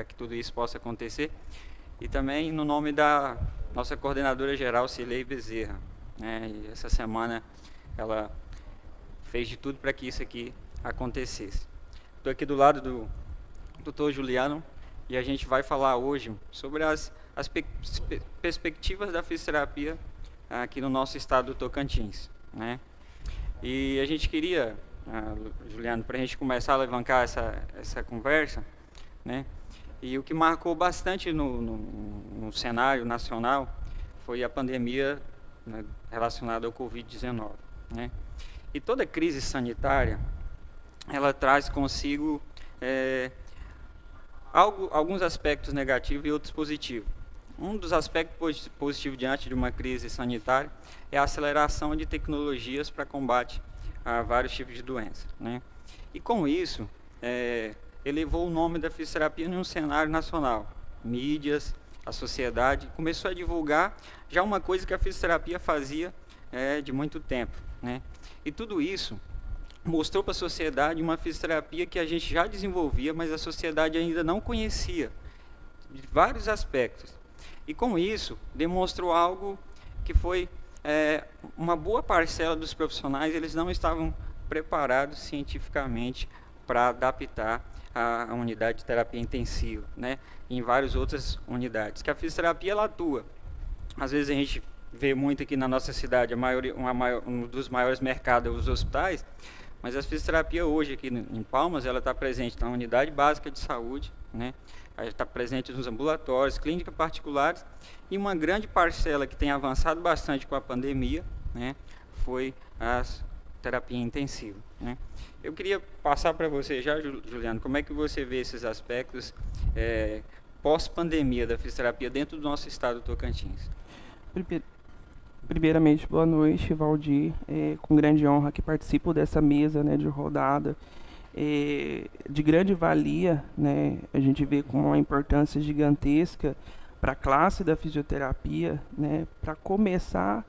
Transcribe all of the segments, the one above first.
que tudo isso possa acontecer. E também no nome da nossa coordenadora geral, Cirlei Bezerra, né? E essa semana ela fez de tudo para que isso aqui acontecesse. Estou aqui do lado do Dr. Juliano e a gente vai falar hoje sobre as perspectivas da fisioterapia aqui no nosso estado do Tocantins, né? E a gente queria, Juliano, para a gente começar a alavancar essa conversa, né? E o que marcou bastante no cenário nacional foi a pandemia, né, relacionada ao Covid-19, né? E toda crise sanitária, ela traz consigo alguns aspectos negativos e outros positivos. Um dos aspectos positivos diante de uma crise sanitária é a aceleração de tecnologias para combate a vários tipos de doenças, né? E com isso, elevou o nome da fisioterapia em um cenário nacional. Mídias, a sociedade começou a divulgar já uma coisa que a fisioterapia fazia de muito tempo, né? E tudo isso mostrou para a sociedade uma fisioterapia que a gente já desenvolvia, mas a sociedade ainda não conhecia, de vários aspectos. E com isso, demonstrou algo que foi uma boa parcela dos profissionais, eles não estavam preparados cientificamente para adaptar a unidade de terapia intensiva, né? Em várias outras unidades, que a fisioterapia ela atua. Às vezes a gente vê muito aqui na nossa cidade, um dos maiores mercados os hospitais, mas a fisioterapia hoje aqui em Palmas, ela está presente na unidade básica de saúde, né? Ela está presente nos ambulatórios, clínicas particulares, e uma grande parcela que tem avançado bastante com a pandemia, né, foi a terapia intensiva, né? Eu queria passar para você já, Juliano, como é que você vê esses aspectos pós-pandemia da fisioterapia dentro do nosso estado do Tocantins? Primeiramente, boa noite, Valdir. Com grande honra que participo dessa mesa, né, de rodada. De grande valia, né, a gente vê com uma importância gigantesca para a classe da fisioterapia, né, para começar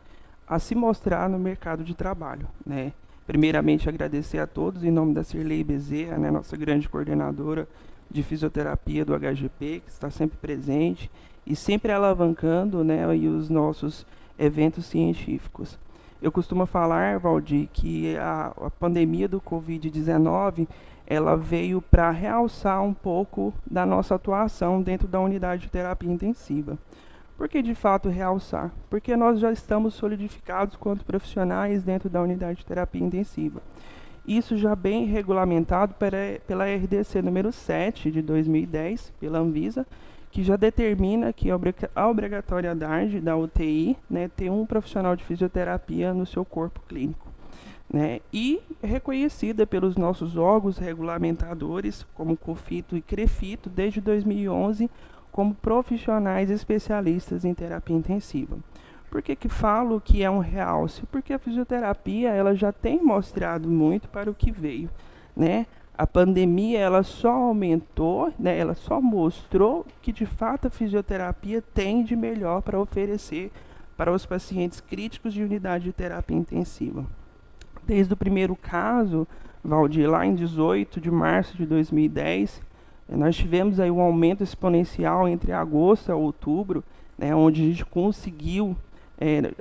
a se mostrar no mercado de trabalho, né. Primeiramente, agradecer a todos em nome da Cirlei Bezerra, né, nossa grande coordenadora de fisioterapia do HGP, que está sempre presente e sempre alavancando, né, e os nossos eventos científicos. Eu costumo falar, Valdir, que a pandemia do Covid-19 ela veio para realçar um pouco da nossa atuação dentro da unidade de terapia intensiva. Por que de fato realçar? Porque nós já estamos solidificados quanto profissionais dentro da unidade de terapia intensiva. Isso já bem regulamentado pela RDC número 7 de 2010, pela Anvisa, que já determina que a obrigatoriedade da UTI, né, ter um profissional de fisioterapia no seu corpo clínico, né, e reconhecida pelos nossos órgãos regulamentadores, como COFITO e CREFITO, desde 2011, como profissionais especialistas em terapia intensiva. Por que falo que é um realce? Porque a fisioterapia ela já tem mostrado muito para o que veio, né? A pandemia ela só aumentou, né, ela só mostrou que de fato a fisioterapia tem de melhor para oferecer para os pacientes críticos de unidade de terapia intensiva. Desde o primeiro caso, Valdir, lá em 18 de março de 2010, nós tivemos aí um aumento exponencial entre agosto a outubro, né, onde a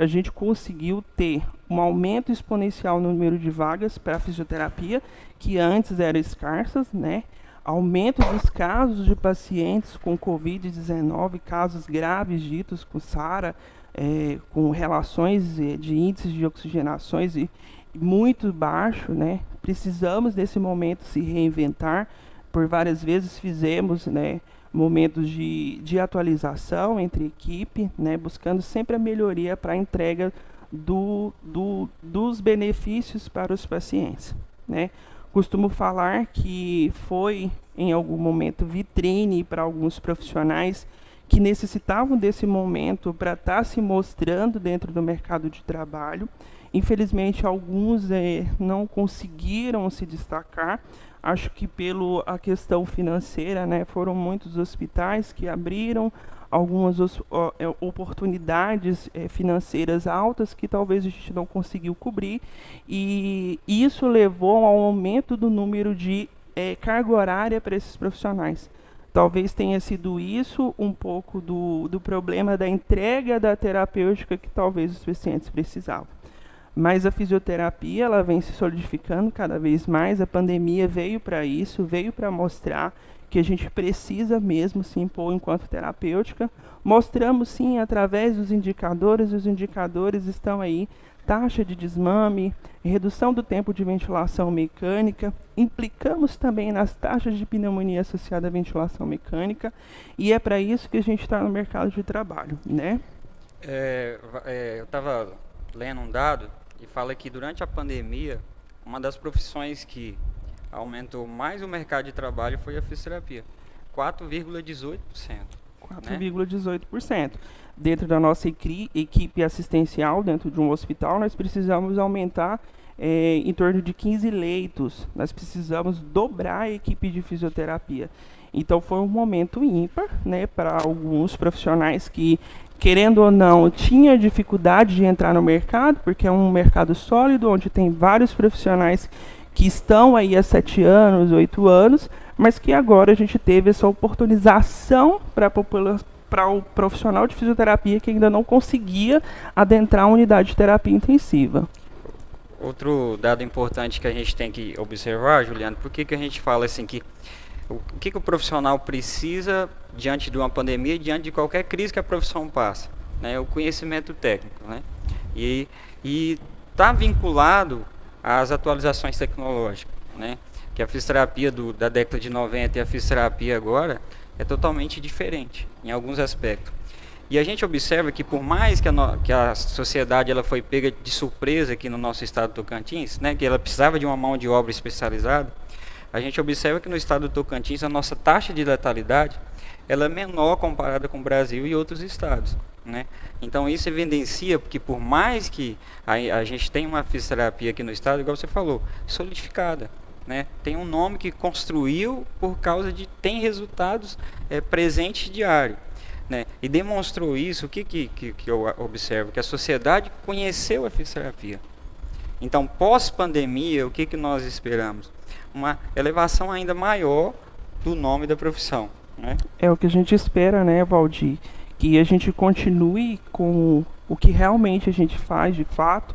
gente conseguiu ter um aumento exponencial no número de vagas para a fisioterapia, que antes eram escassas, né? Aumento dos casos de pacientes com Covid-19, casos graves ditos com SARA, com relações de índices de oxigenações muito baixo, né? Precisamos desse momento se reinventar. Por várias vezes fizemos, né, momentos de atualização entre equipe, né, buscando sempre a melhoria para a entrega dos benefícios para os pacientes, né. Costumo falar que foi, em algum momento, vitrine para alguns profissionais que necessitavam desse momento para estar se mostrando dentro do mercado de trabalho. Infelizmente, alguns não conseguiram se destacar. Acho que pela questão financeira, né, foram muitos hospitais que abriram algumas oportunidades financeiras altas que talvez a gente não conseguiu cobrir, e isso levou ao aumento do número de carga horária para esses profissionais. Talvez tenha sido isso um pouco do problema da entrega da terapêutica que talvez os pacientes precisavam. Mas a fisioterapia, ela vem se solidificando cada vez mais. A pandemia veio para isso, veio para mostrar que a gente precisa mesmo se impor enquanto terapêutica. Mostramos sim através dos indicadores, os indicadores estão aí: taxa de desmame, redução do tempo de ventilação mecânica, implicamos também nas taxas de pneumonia associada à ventilação mecânica, e é para isso que a gente está no mercado de trabalho, né? Eu estava lendo um dado e fala que durante a pandemia, uma das profissões que aumentou mais o mercado de trabalho foi a fisioterapia, 4,18%. 4,18%. Dentro da nossa equipe assistencial, dentro de um hospital, nós precisamos aumentar em torno de 15 leitos. Nós precisamos dobrar a equipe de fisioterapia. Então foi um momento ímpar, né, para alguns profissionais que, querendo ou não, tinha dificuldade de entrar no mercado, porque é um mercado sólido, onde tem vários profissionais que estão aí há 7 anos, 8 anos, mas que agora a gente teve essa oportunização para o profissional de fisioterapia que ainda não conseguia adentrar a unidade de terapia intensiva. Outro dado importante que a gente tem que observar, Juliano, por que a gente fala assim que o que o profissional precisa diante de uma pandemia, diante de qualquer crise que a profissão passa, né? O conhecimento técnico, né? E está vinculado às atualizações tecnológicas, né? Que a fisioterapia da década de 90 e a fisioterapia agora é totalmente diferente em alguns aspectos. E a gente observa que por mais que a sociedade ela foi pega de surpresa aqui no nosso estado do Tocantins, né, que ela precisava de uma mão de obra especializada, a gente observa que no estado do Tocantins a nossa taxa de letalidade ela é menor comparada com o Brasil e outros estados, né? Então isso evidencia que por mais que a gente tenha uma fisioterapia aqui no estado, igual você falou, solidificada, né? Tem um nome que construiu por causa de tem resultados presentes diários, né? E demonstrou isso. O que eu observo? Que a sociedade conheceu a fisioterapia. Então, pós-pandemia, o que nós esperamos? Uma elevação ainda maior do nome da profissão, né? É o que a gente espera, né, Valdir? Que a gente continue com o que realmente a gente faz de fato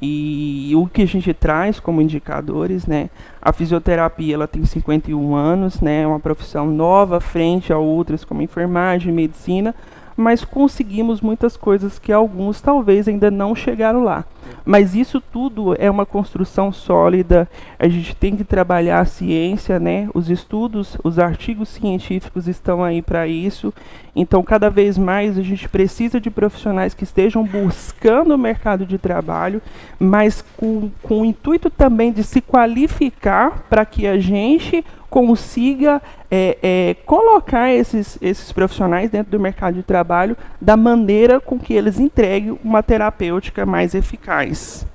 e o que a gente traz como indicadores, né? A fisioterapia, ela tem 51 anos, né? É uma profissão nova frente a outras como enfermagem, medicina, mas conseguimos muitas coisas que alguns talvez ainda não chegaram lá. Mas isso tudo é uma construção sólida. A gente tem que trabalhar a ciência, né? Os estudos, os artigos científicos estão aí para isso. Então, cada vez mais a gente precisa de profissionais que estejam buscando o mercado de trabalho, mas com o intuito também de se qualificar para que a gente consiga colocar esses profissionais dentro do mercado de trabalho da maneira com que eles entreguem uma terapêutica mais eficaz.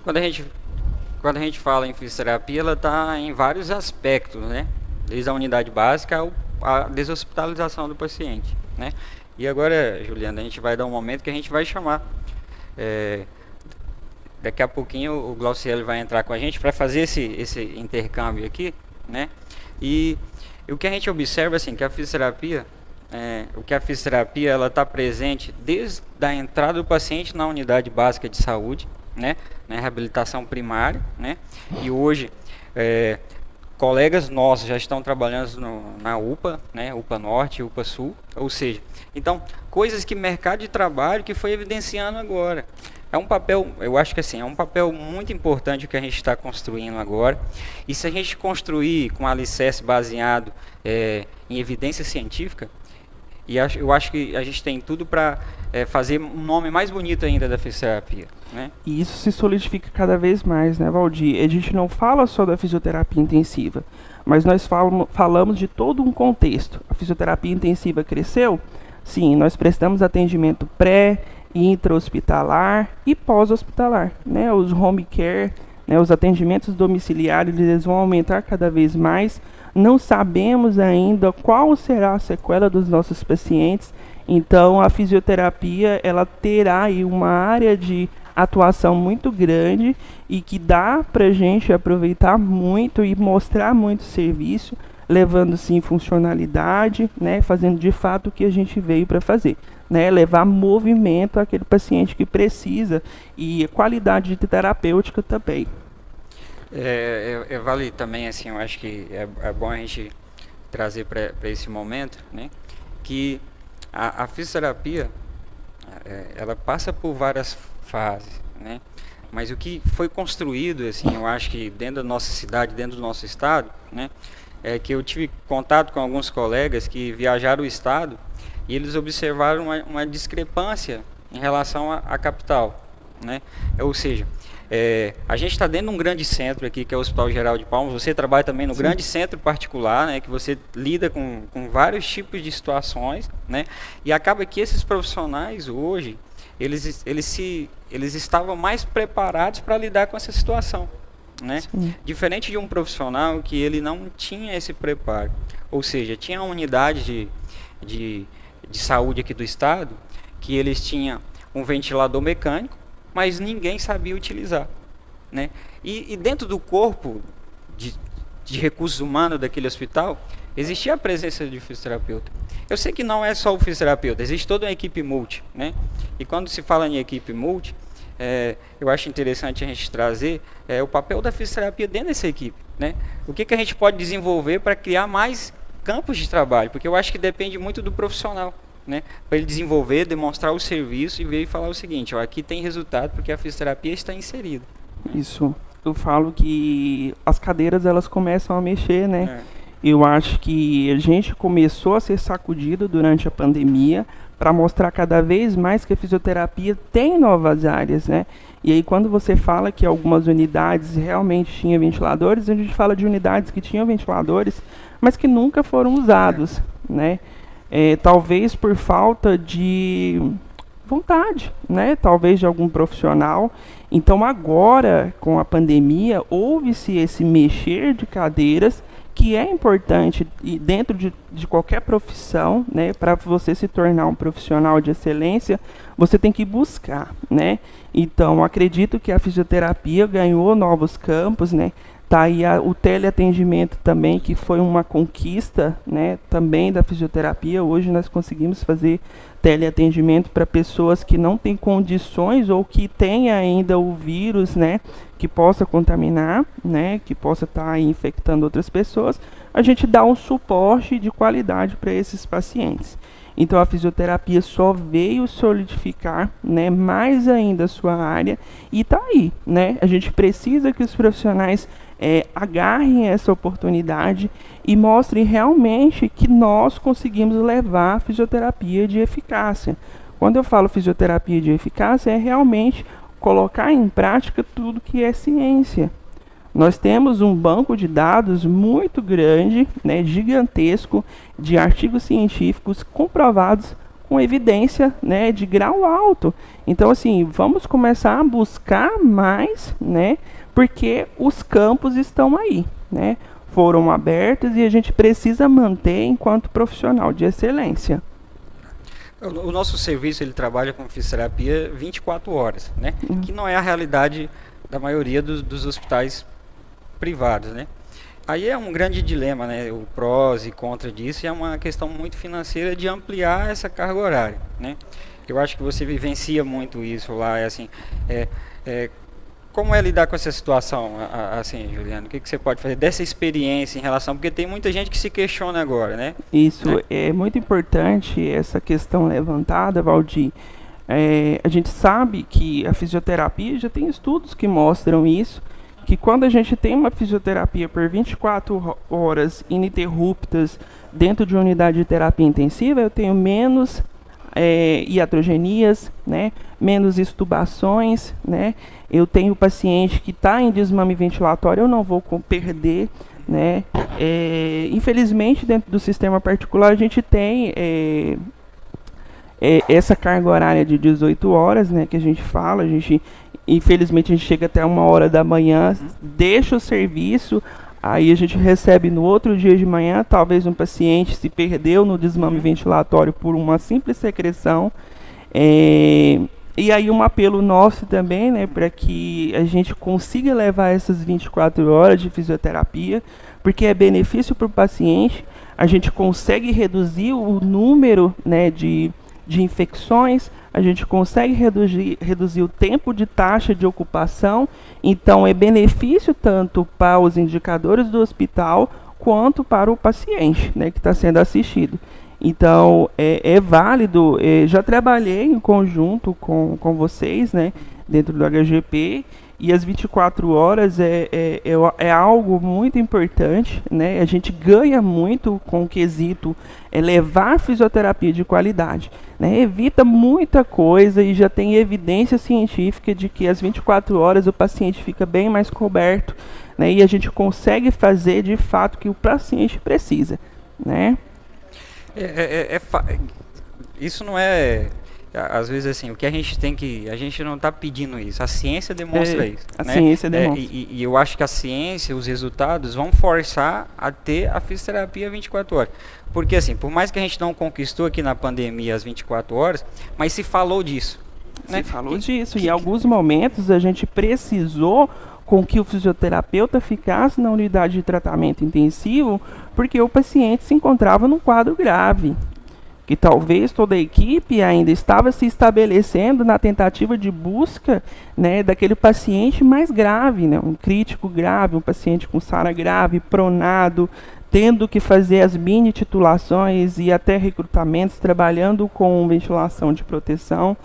Quando a gente fala em fisioterapia, ela está em vários aspectos, né? Desde a unidade básica à deshospitalização do paciente, né? E agora, Juliana, a gente vai dar um momento que a gente vai chamar. Daqui a pouquinho o Glauciele vai entrar com a gente para fazer esse intercâmbio aqui, né? E o que a gente observa assim, que a fisioterapia, ela está presente desde a entrada do paciente na unidade básica de saúde, né? Na reabilitação primária, né? E hoje colegas nossos já estão trabalhando na UPA, né? UPA Norte, UPA Sul, ou seja, então coisas que mercado de trabalho que foi evidenciando agora. É um papel, eu acho que assim, é um papel muito importante o que a gente está construindo agora. E se a gente construir com alicerce baseado em evidência científica, eu acho que a gente tem tudo para fazer um nome mais bonito ainda da fisioterapia, né? E isso se solidifica cada vez mais, né, Valdir? A gente não fala só da fisioterapia intensiva, mas nós falamos de todo um contexto. A fisioterapia intensiva cresceu? Sim, nós prestamos atendimento intra-hospitalar e pós-hospitalar, né? Os home care, né? Os atendimentos domiciliares, eles vão aumentar cada vez mais. Não sabemos ainda qual será a sequela dos nossos pacientes. Então, a fisioterapia, ela terá aí uma área de atuação muito grande e que dá para a gente aproveitar muito e mostrar muito serviço levando sim funcionalidade, né, fazendo de fato o que a gente veio para fazer, né, levar movimento àquele paciente que precisa e qualidade de terapêutica também. Vale também, assim, eu acho que é bom a gente trazer para esse momento, né, que a fisioterapia, ela passa por várias fases, né, mas o que foi construído, assim, eu acho que dentro da nossa cidade, dentro do nosso estado, né, é que eu tive contato com alguns colegas que viajaram o estado e eles observaram uma discrepância em relação à capital, né, ou seja, a gente está dentro de um grande centro aqui, que é o Hospital Geral de Palmas. Você trabalha também no grande centro particular, né, que você lida com vários tipos de situações, né, e acaba que esses profissionais hoje, eles estavam mais preparados para lidar com essa situação, né? Diferente de um profissional que ele não tinha esse preparo, ou seja, tinha uma unidade de saúde aqui do estado, que eles tinham um ventilador mecânico, mas ninguém sabia utilizar, né? E dentro do corpo de recursos humanos daquele hospital, existia a presença de fisioterapeuta. Eu sei que não é só o fisioterapeuta, existe toda uma equipe multi, né? E quando se fala em equipe multi, eu acho interessante a gente trazer o papel da fisioterapia dentro dessa equipe, né? O que a gente pode desenvolver para criar mais campos de trabalho, porque eu acho que depende muito do profissional, né, para ele desenvolver, demonstrar o serviço e vir e falar o seguinte, ó, aqui tem resultado porque a fisioterapia está inserida. Isso. Eu falo que as cadeiras elas começam a mexer, né? Eu acho que a gente começou a ser sacudido durante a pandemia para mostrar cada vez mais que a fisioterapia tem novas áreas, né? E aí quando você fala que algumas unidades realmente tinham ventiladores, a gente fala de unidades que tinham ventiladores, mas que nunca foram usados, né? Talvez por falta de vontade, né? Talvez de algum profissional. Então agora, com a pandemia, houve-se esse mexer de cadeiras que é importante e dentro de qualquer profissão, né? Para você se tornar um profissional de excelência, você tem que buscar, né? Então acredito que a fisioterapia ganhou novos campos, né? Tá aí o teleatendimento também, que foi uma conquista, né, também da fisioterapia. Hoje nós conseguimos fazer teleatendimento para pessoas que não têm condições ou que têm ainda o vírus, né, que possa contaminar, né, que possa estar infectando outras pessoas. A gente dá um suporte de qualidade para esses pacientes. Então a fisioterapia só veio solidificar, né, mais ainda a sua área e tá aí, né? A gente precisa que os profissionais agarrem essa oportunidade e mostrem realmente que nós conseguimos levar a fisioterapia de eficácia. Quando eu falo fisioterapia de eficácia, é realmente colocar em prática tudo que é ciência. Nós temos um banco de dados muito grande, né, gigantesco, de artigos científicos comprovados com evidência, né, de grau alto. Então, assim, vamos começar a buscar mais, né, porque os campos estão aí, né, foram abertos e a gente precisa manter enquanto profissional de excelência. O nosso serviço, ele trabalha com fisioterapia 24 horas, né, que não é a realidade da maioria dos hospitais privados, né. Aí é um grande dilema, né, o prós e contra disso, e é uma questão muito financeira de ampliar essa carga horária, né. Eu acho que você vivencia muito isso lá, assim, como é lidar com essa situação, assim, Juliano? O que você pode fazer dessa experiência em relação, porque tem muita gente que se questiona agora, né? Isso, né? É muito importante essa questão levantada, Valdir. A gente sabe que a fisioterapia, já tem estudos que mostram isso, que quando a gente tem uma fisioterapia por 24 horas ininterruptas dentro de uma unidade de terapia intensiva, eu tenho menos iatrogenias, né, menos extubações, né, eu tenho paciente que está em desmame ventilatório, eu não vou perder, né, infelizmente dentro do sistema particular a gente tem essa carga horária de 18 horas, né, que a gente fala, infelizmente a gente chega até 1h da manhã, deixa o serviço, aí a gente recebe no outro dia de manhã, talvez um paciente se perdeu no desmame ventilatório por uma simples secreção. E aí um apelo nosso também, né, para que a gente consiga levar essas 24 horas de fisioterapia, porque é benefício para o paciente, a gente consegue reduzir o número, né, de infecções, a gente consegue reduzir o tempo de taxa de ocupação, então é benefício tanto para os indicadores do hospital quanto para o paciente, né, que está sendo assistido. Então, é válido, já trabalhei em conjunto com vocês, né, dentro do HGP, e as 24 horas é algo muito importante, né? A gente ganha muito com o quesito levar fisioterapia de qualidade, né? Evita muita coisa e já tem evidência científica de que às 24 horas o paciente fica bem mais coberto, né? E a gente consegue fazer de fato o que o paciente precisa, né? Isso não é... Às vezes, assim, o que a gente tem que... A gente não está pedindo isso. A ciência demonstra isso. A ciência demonstra. E eu acho que a ciência, os resultados, vão forçar a ter a fisioterapia 24 horas. Porque, assim, por mais que a gente não conquistou aqui na pandemia as 24 horas, mas se falou disso. Se falou disso. Em alguns momentos, a gente precisou com que o fisioterapeuta ficasse na unidade de tratamento intensivo, porque o paciente se encontrava num quadro grave, que talvez toda a equipe ainda estava se estabelecendo na tentativa de busca, né, daquele paciente mais grave, né, um crítico grave, um paciente com SARA grave, pronado, tendo que fazer as mini titulações e até recrutamentos, trabalhando com ventilação de proteção.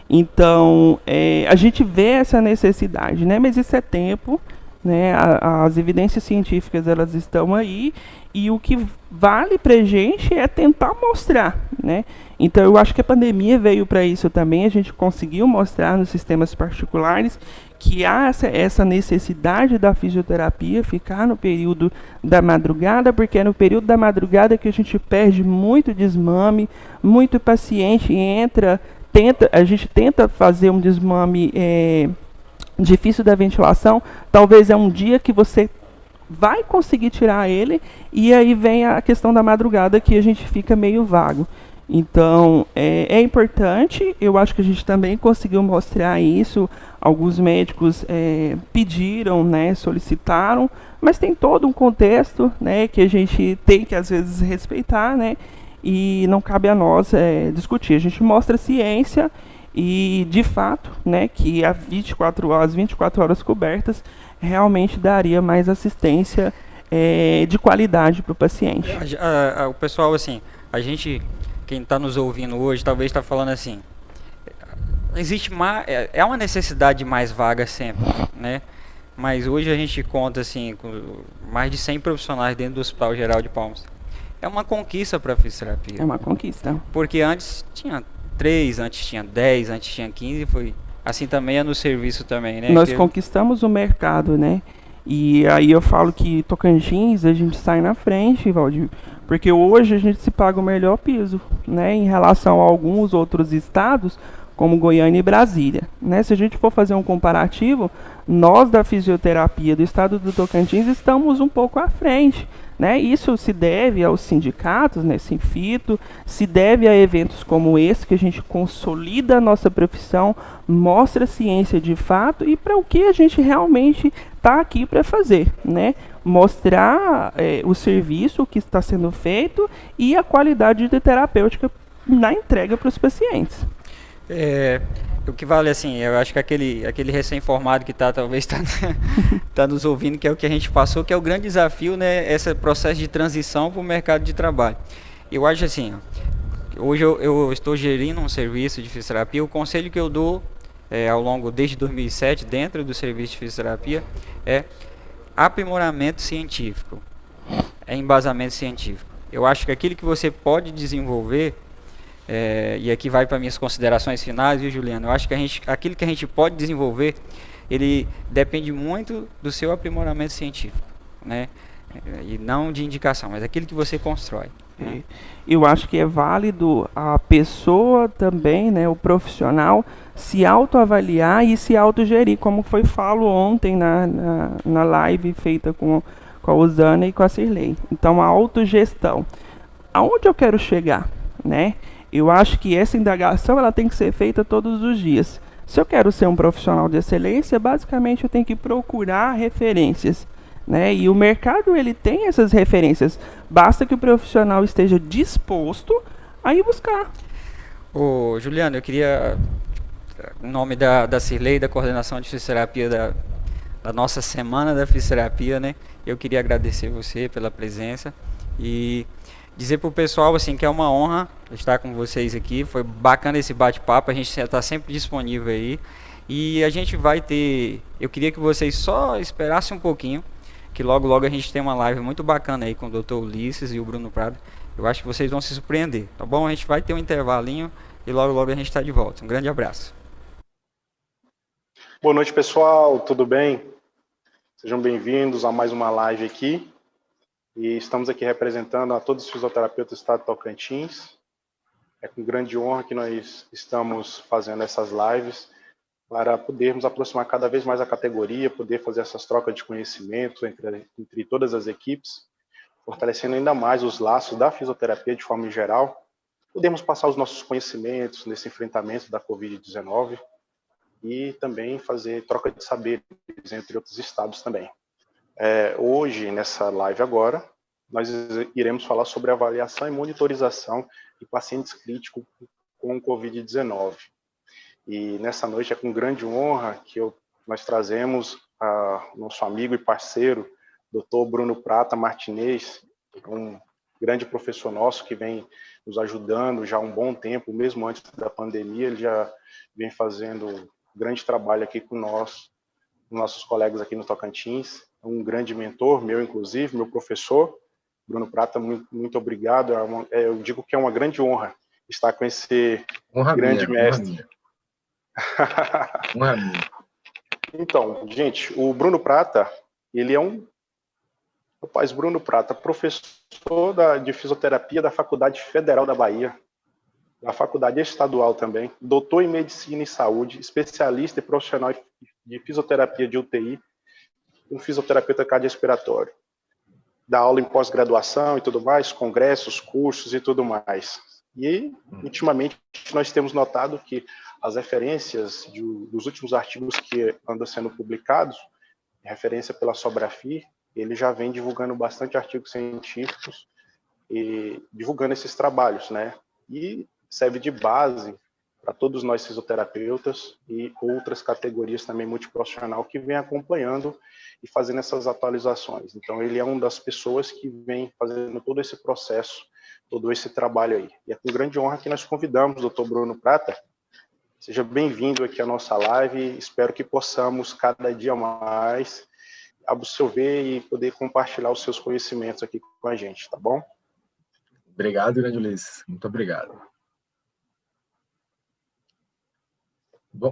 Então, a gente vê essa necessidade, né, mas isso é tempo, né, as evidências científicas elas estão aí, e o que vale para a gente é tentar mostrar, né? Então eu acho que a pandemia veio para isso também, a gente conseguiu mostrar nos sistemas particulares que há essa necessidade da fisioterapia ficar no período da madrugada, porque é no período da madrugada que a gente perde muito desmame, muito paciente a gente tenta fazer um desmame difícil da ventilação, talvez é um dia que você vai conseguir tirar ele, e aí vem a questão da madrugada que a gente fica meio vago. Então, é importante, eu acho que a gente também conseguiu mostrar isso, alguns médicos pediram, né, solicitaram, mas tem todo um contexto, né, que a gente tem que às vezes respeitar, né, e não cabe a nós discutir. A gente mostra ciência e, de fato, né, que as 24 horas cobertas realmente daria mais assistência de qualidade para o paciente. O pessoal, assim, quem está nos ouvindo hoje, talvez está falando assim, existe uma necessidade de mais vagas sempre, né? Mas hoje a gente conta, assim, com mais de 100 profissionais dentro do Hospital Geral de Palmas. É uma conquista para a fisioterapia. É uma conquista. Porque antes tinha 3, antes tinha 10, antes tinha 15, foi... Assim também é no serviço também, né? Nós conquistamos o mercado, né? E aí eu falo que Tocantins a gente sai na frente, Valdir, porque hoje a gente se paga o melhor piso, né? Em relação a alguns outros estados, como Goiânia e Brasília, né? Se a gente for fazer um comparativo, nós da fisioterapia do estado do Tocantins estamos um pouco à frente, né? Isso se deve aos sindicatos, né? Sinfito, se deve a eventos como esse, que a gente consolida a nossa profissão, mostra a ciência de fato e para o que a gente realmente está aqui para fazer, né? Mostrar o serviço, o que está sendo feito e a qualidade de terapêutica na entrega para os pacientes. O que vale, assim, eu acho que aquele recém-formado que talvez tá nos ouvindo, que é o que a gente passou, que é o grande desafio, né, esse processo de transição para o mercado de trabalho. Eu acho assim, hoje eu estou gerindo um serviço de fisioterapia, o conselho que eu dou desde 2007, dentro do serviço de fisioterapia, é aprimoramento científico, embasamento científico. Eu acho que aquilo que você pode desenvolver, e aqui vai para minhas considerações finais, viu, Juliano? Eu acho que aquilo que a gente pode desenvolver, ele depende muito do seu aprimoramento científico, né? E não de indicação, mas aquilo que você constrói. Né? Eu acho que é válido a pessoa também, né, o profissional, se autoavaliar e se autogerir, como foi falo ontem na live feita com a Osana e com a Cirlei. Então, a autogestão. Aonde eu quero chegar, né? Eu acho que essa indagação ela tem que ser feita todos os dias. Se eu quero ser um profissional de excelência, basicamente eu tenho que procurar referências, né? E o mercado ele tem essas referências. Basta que o profissional esteja disposto a ir buscar. Ô, Juliano, eu queria, em nome da Cirlei, da coordenação de fisioterapia da nossa semana da fisioterapia, né? Eu queria agradecer você pela presença e dizer para o pessoal assim que é uma honra estar com vocês aqui. Foi bacana esse bate-papo, a gente está sempre disponível aí. E a gente vai ter. Eu queria que vocês só esperassem um pouquinho, que logo logo a gente tem uma live muito bacana aí com o Dr. Ulisses e o Bruno Prado. Eu acho que vocês vão se surpreender, tá bom? A gente vai ter um intervalinho e logo logo a gente está de volta. Um grande abraço. Boa noite, pessoal. Tudo bem? Sejam bem-vindos a mais uma live aqui. E estamos aqui representando a todos os fisioterapeutas do estado de Tocantins. É com grande honra que nós estamos fazendo essas lives para podermos aproximar cada vez mais a categoria, poder fazer essas trocas de conhecimento entre todas as equipes, fortalecendo ainda mais os laços da fisioterapia de forma geral. Podemos passar os nossos conhecimentos nesse enfrentamento da Covid-19 e também fazer troca de saberes entre outros estados também. Hoje, nessa live agora, nós iremos falar sobre avaliação e monitorização de pacientes críticos com Covid-19. E nessa noite é com grande honra que nós trazemos nosso amigo e parceiro, Dr. Bruno Prata Martinez, um grande professor nosso que vem nos ajudando já há um bom tempo, mesmo antes da pandemia, ele já vem fazendo grande trabalho aqui com nós, com nossos colegas aqui no Tocantins, um grande mentor, meu inclusive, meu professor, Bruno Prata, muito obrigado, eu digo que é uma grande honra estar com esse grande mestre. Honra minha. Então, gente, o Bruno Prata, ele é Bruno Prata, professor de fisioterapia da Faculdade Federal da Bahia, da Faculdade Estadual também, doutor em Medicina e Saúde, especialista e profissional de fisioterapia de UTI, um fisioterapeuta cardiorrespiratório. Dá aula em pós-graduação e tudo mais, congressos, cursos e tudo mais. E, ultimamente, nós temos notado que as referências dos últimos artigos que andam sendo publicados, referência pela Sobrafir, ele já vem divulgando bastante artigos científicos e divulgando esses trabalhos, né? E serve de base para todos nós fisioterapeutas e outras categorias também multiprofissional que vem acompanhando e fazendo essas atualizações. Então, ele é uma das pessoas que vem fazendo todo esse processo, todo esse trabalho aí. E é com grande honra que nós convidamos o Dr. Bruno Prata. Seja bem-vindo aqui à nossa live. Espero que possamos, cada dia mais, absorver e poder compartilhar os seus conhecimentos aqui com a gente, tá bom? Obrigado, grande Ulisses. Muito obrigado.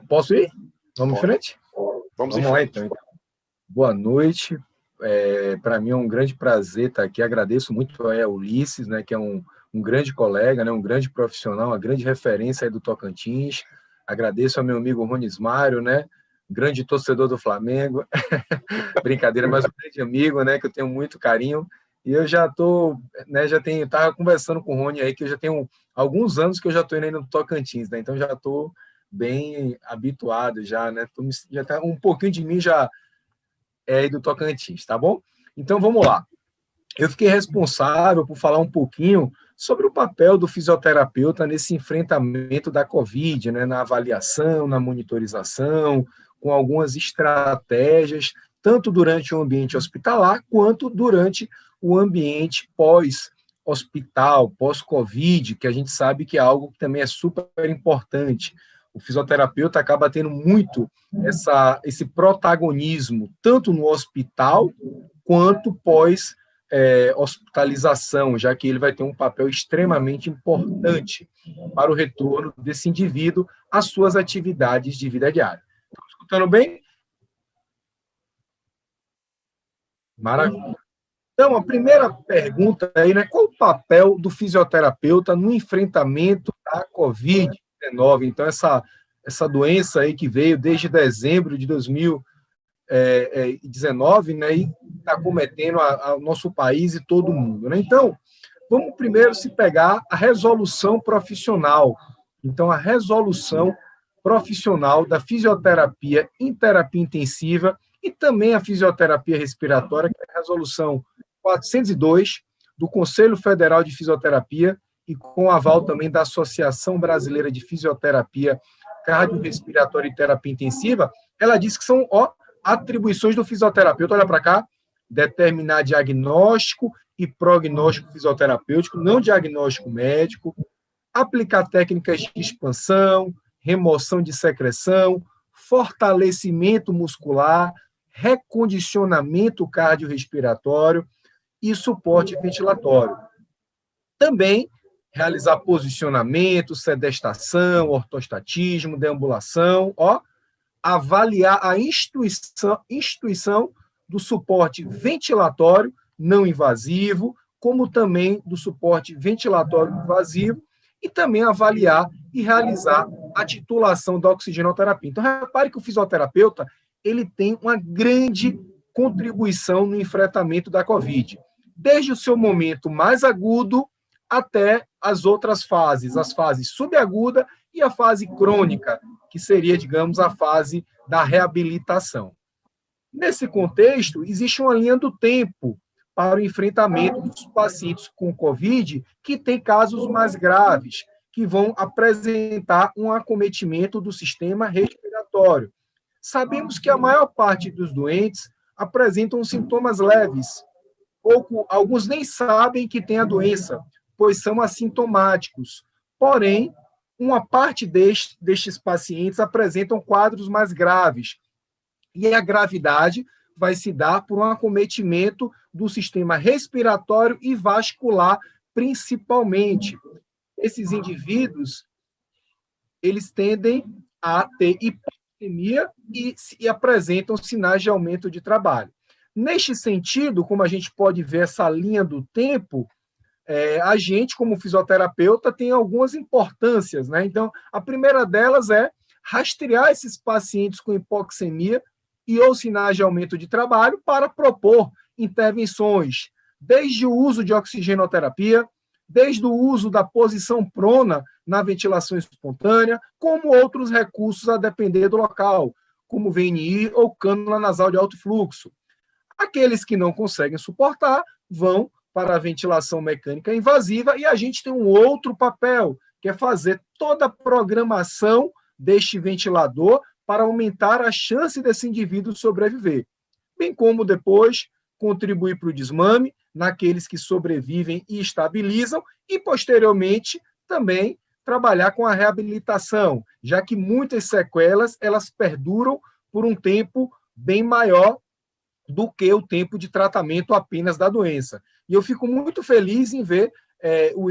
Posso ir? Vamos em frente? Vamos lá, então. Boa noite. Para mim é um grande prazer estar aqui. Agradeço muito ao Ulisses, né, que é um grande colega, né, um grande profissional, uma grande referência aí do Tocantins. Agradeço ao meu amigo Ronis Mário, né, grande torcedor do Flamengo. Brincadeira, mas um grande amigo, né, que eu tenho muito carinho. E eu já estou, né, estava conversando com o Rony aí, que eu já tenho alguns anos que eu já estou indo no Tocantins, né, então já estou bem habituado já, né, já tá, um pouquinho de mim já é do Tocantins, tá bom? Então vamos lá. Eu fiquei responsável por falar um pouquinho sobre o papel do fisioterapeuta nesse enfrentamento da Covid, né, na avaliação, na monitorização, com algumas estratégias, tanto durante o ambiente hospitalar, quanto durante o ambiente pós-hospital, pós-Covid, que a gente sabe que é algo que também é super importante. O fisioterapeuta acaba tendo muito esse protagonismo, tanto no hospital, quanto pós-hospitalização, já que ele vai ter um papel extremamente importante para o retorno desse indivíduo às suas atividades de vida diária. Estão escutando bem? Maravilha. Então, a primeira pergunta aí, né? Qual o papel do fisioterapeuta no enfrentamento da Covid-19? Então, essa doença aí que veio desde dezembro de 2019, né? E está cometendo o nosso país e todo mundo, né? Então, vamos primeiro se pegar a resolução profissional. Então, a resolução profissional da fisioterapia em terapia intensiva e também a fisioterapia respiratória, que é resolução 402 do Conselho Federal de Fisioterapia e com aval também da Associação Brasileira de Fisioterapia Cardiorrespiratória e Terapia Intensiva, ela diz que são atribuições do fisioterapeuta, olha para cá, determinar diagnóstico e prognóstico fisioterapêutico, não diagnóstico médico, aplicar técnicas de expansão, remoção de secreção, fortalecimento muscular, recondicionamento cardiorrespiratório e suporte ventilatório. Também realizar posicionamento, sedestação, ortostatismo, deambulação, avaliar a instituição do suporte ventilatório não invasivo, como também do suporte ventilatório invasivo, e também avaliar e realizar a titulação da oxigenoterapia. Então, repare que o fisioterapeuta ele tem uma grande contribuição no enfrentamento da COVID, desde o seu momento mais agudo até as outras fases, as fases subaguda e a fase crônica, que seria, digamos, a fase da reabilitação. Nesse contexto, existe uma linha do tempo para o enfrentamento dos pacientes com COVID que têm casos mais graves, que vão apresentar um acometimento do sistema respiratório. Sabemos que a maior parte dos doentes apresentam sintomas leves. Alguns nem sabem que têm a doença, pois são assintomáticos. Porém, uma parte destes pacientes apresentam quadros mais graves. E a gravidade vai se dar por um acometimento do sistema respiratório e vascular, principalmente. Esses indivíduos, eles tendem a ter hipoxemia e apresentam sinais de aumento de trabalho. Neste sentido, como a gente pode ver essa linha do tempo, a gente, como fisioterapeuta, tem algumas importâncias, né? Então, a primeira delas é rastrear esses pacientes com hipoxemia e ou sinais de aumento de trabalho para propor intervenções, desde o uso de oxigenoterapia, desde o uso da posição prona na ventilação espontânea, como outros recursos a depender do local, como VNI ou cânula nasal de alto fluxo. Aqueles que não conseguem suportar vão para a ventilação mecânica invasiva e a gente tem um outro papel, que é fazer toda a programação deste ventilador para aumentar a chance desse indivíduo sobreviver, bem como depois contribuir para o desmame naqueles que sobrevivem e estabilizam e, posteriormente, também trabalhar com a reabilitação, já que muitas sequelas elas perduram por um tempo bem maior do que o tempo de tratamento apenas da doença. E eu fico muito feliz em ver o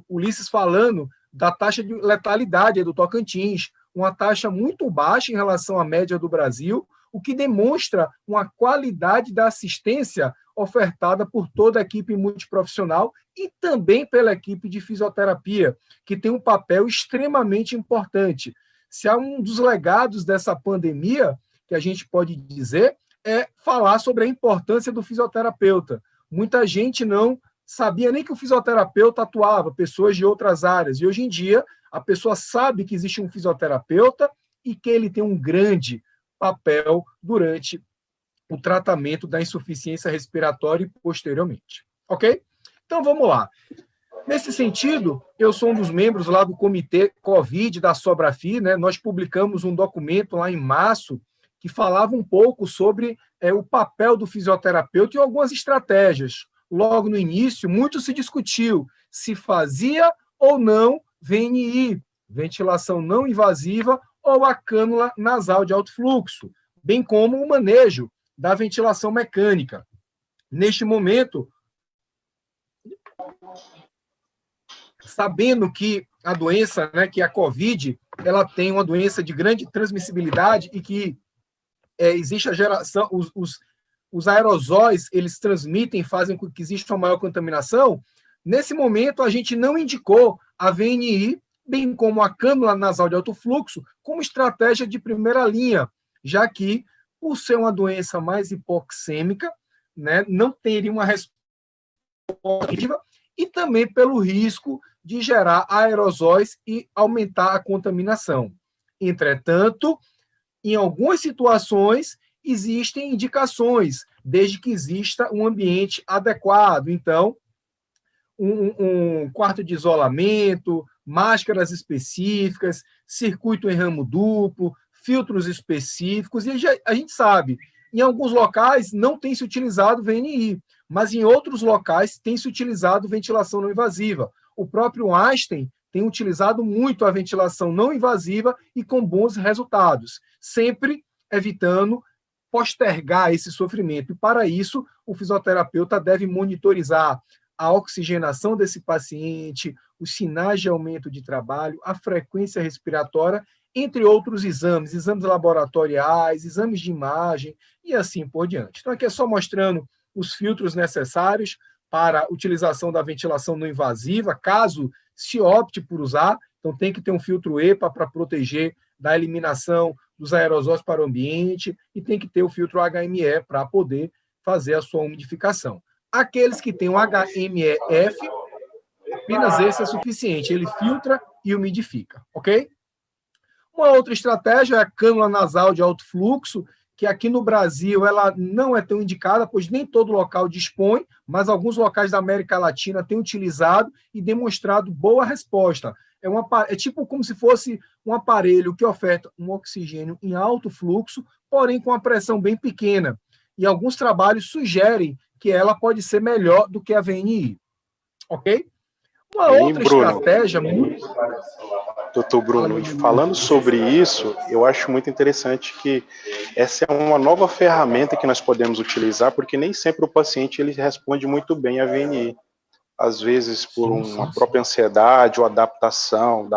Ulisses falando da taxa de letalidade do Tocantins, uma taxa muito baixa em relação à média do Brasil, o que demonstra uma qualidade da assistência ofertada por toda a equipe multiprofissional e também pela equipe de fisioterapia, que tem um papel extremamente importante. Se há um dos legados dessa pandemia, que a gente pode dizer, é falar sobre a importância do fisioterapeuta. Muita gente não sabia nem que o fisioterapeuta atuava, pessoas de outras áreas, e hoje em dia a pessoa sabe que existe um fisioterapeuta e que ele tem um grande papel durante o tratamento da insuficiência respiratória e posteriormente. Ok? Então, vamos lá. Nesse sentido, eu sou um dos membros lá do Comitê Covid da Sobrafi, né? Nós publicamos um documento lá em março que falava um pouco sobre o papel do fisioterapeuta e algumas estratégias. Logo no início, muito se discutiu se fazia ou não VNI, ventilação não invasiva, ou a cânula nasal de alto fluxo, bem como o manejo da ventilação mecânica. Neste momento, sabendo que a doença, né, que a COVID, ela tem uma doença de grande transmissibilidade e que existe a geração, os aerosóis, eles transmitem, fazem com que exista uma maior contaminação. Nesse momento, a gente não indicou a VNI, bem como a cânula nasal de alto fluxo, como estratégia de primeira linha, já que, por ser uma doença mais hipoxêmica, né, não teria uma resposta e também pelo risco de gerar aerosóis e aumentar a contaminação. Entretanto, em algumas situações, existem indicações desde que exista um ambiente adequado. Então, um quarto de isolamento, máscaras específicas, circuito em ramo duplo, filtros específicos, e a gente sabe, em alguns locais não tem se utilizado VNI, mas em outros locais tem se utilizado ventilação não invasiva. O próprio Einstein tem utilizado muito a ventilação não invasiva e com bons resultados, sempre evitando postergar esse sofrimento. E para isso, o fisioterapeuta deve monitorizar a oxigenação desse paciente, os sinais de aumento de trabalho, a frequência respiratória, entre outros exames, exames laboratoriais, exames de imagem e assim por diante. Então, aqui é só mostrando os filtros necessários para a utilização da ventilação não invasiva, caso se opte por usar. Então, tem que ter um filtro EPA para proteger da eliminação dos aerosóis para o ambiente e tem que ter o filtro HME para poder fazer a sua umidificação. Aqueles que têm o HMEF, apenas esse é suficiente. Ele filtra e umidifica, ok? Uma outra estratégia é a cânula nasal de alto fluxo, que aqui no Brasil ela não é tão indicada, pois nem todo local dispõe, mas alguns locais da América Latina têm utilizado e demonstrado boa resposta. É tipo como se fosse um aparelho que oferta um oxigênio em alto fluxo, porém com uma pressão bem pequena. E alguns trabalhos sugerem que ela pode ser melhor do que a VNI. Ok? Uma outra estratégia muito... Doutor Bruno, falando sobre isso, eu acho muito interessante que essa é uma nova ferramenta que nós podemos utilizar, porque nem sempre o paciente ele responde muito bem à VNI. Às vezes, por uma própria ansiedade ou adaptação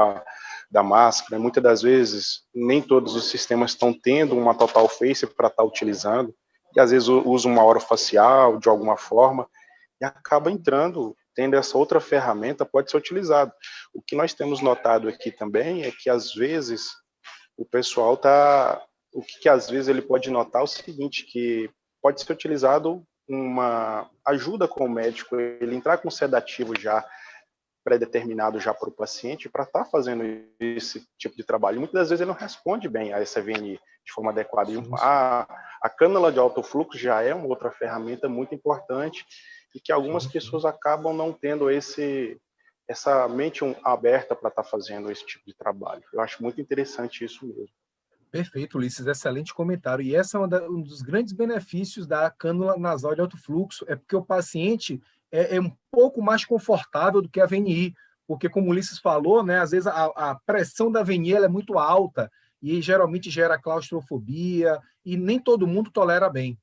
da máscara, muitas das vezes, nem todos os sistemas estão tendo uma total face para estar utilizando, e às vezes usa uma orofacial de alguma forma, e acaba tendo essa outra ferramenta, pode ser utilizado. O que nós temos notado aqui também é que, às vezes, o pessoal o que às vezes ele pode notar é o seguinte, que pode ser utilizado uma ajuda com o médico, ele entrar com sedativo já pré-determinado já para o paciente para estar fazendo esse tipo de trabalho. Muitas das vezes ele não responde bem a essa VNI de forma adequada. E a cânula de alto fluxo já é uma outra ferramenta muito importante e que algumas pessoas acabam não tendo essa mente aberta para estar fazendo esse tipo de trabalho. Eu acho muito interessante isso mesmo. Perfeito, Ulisses, excelente comentário. E esse é um dos grandes benefícios da cânula nasal de alto fluxo, é porque o paciente é um pouco mais confortável do que a VNI, porque, como o Ulisses falou, né, às vezes a pressão da VNI ela é muito alta e geralmente gera claustrofobia e nem todo mundo tolera bem,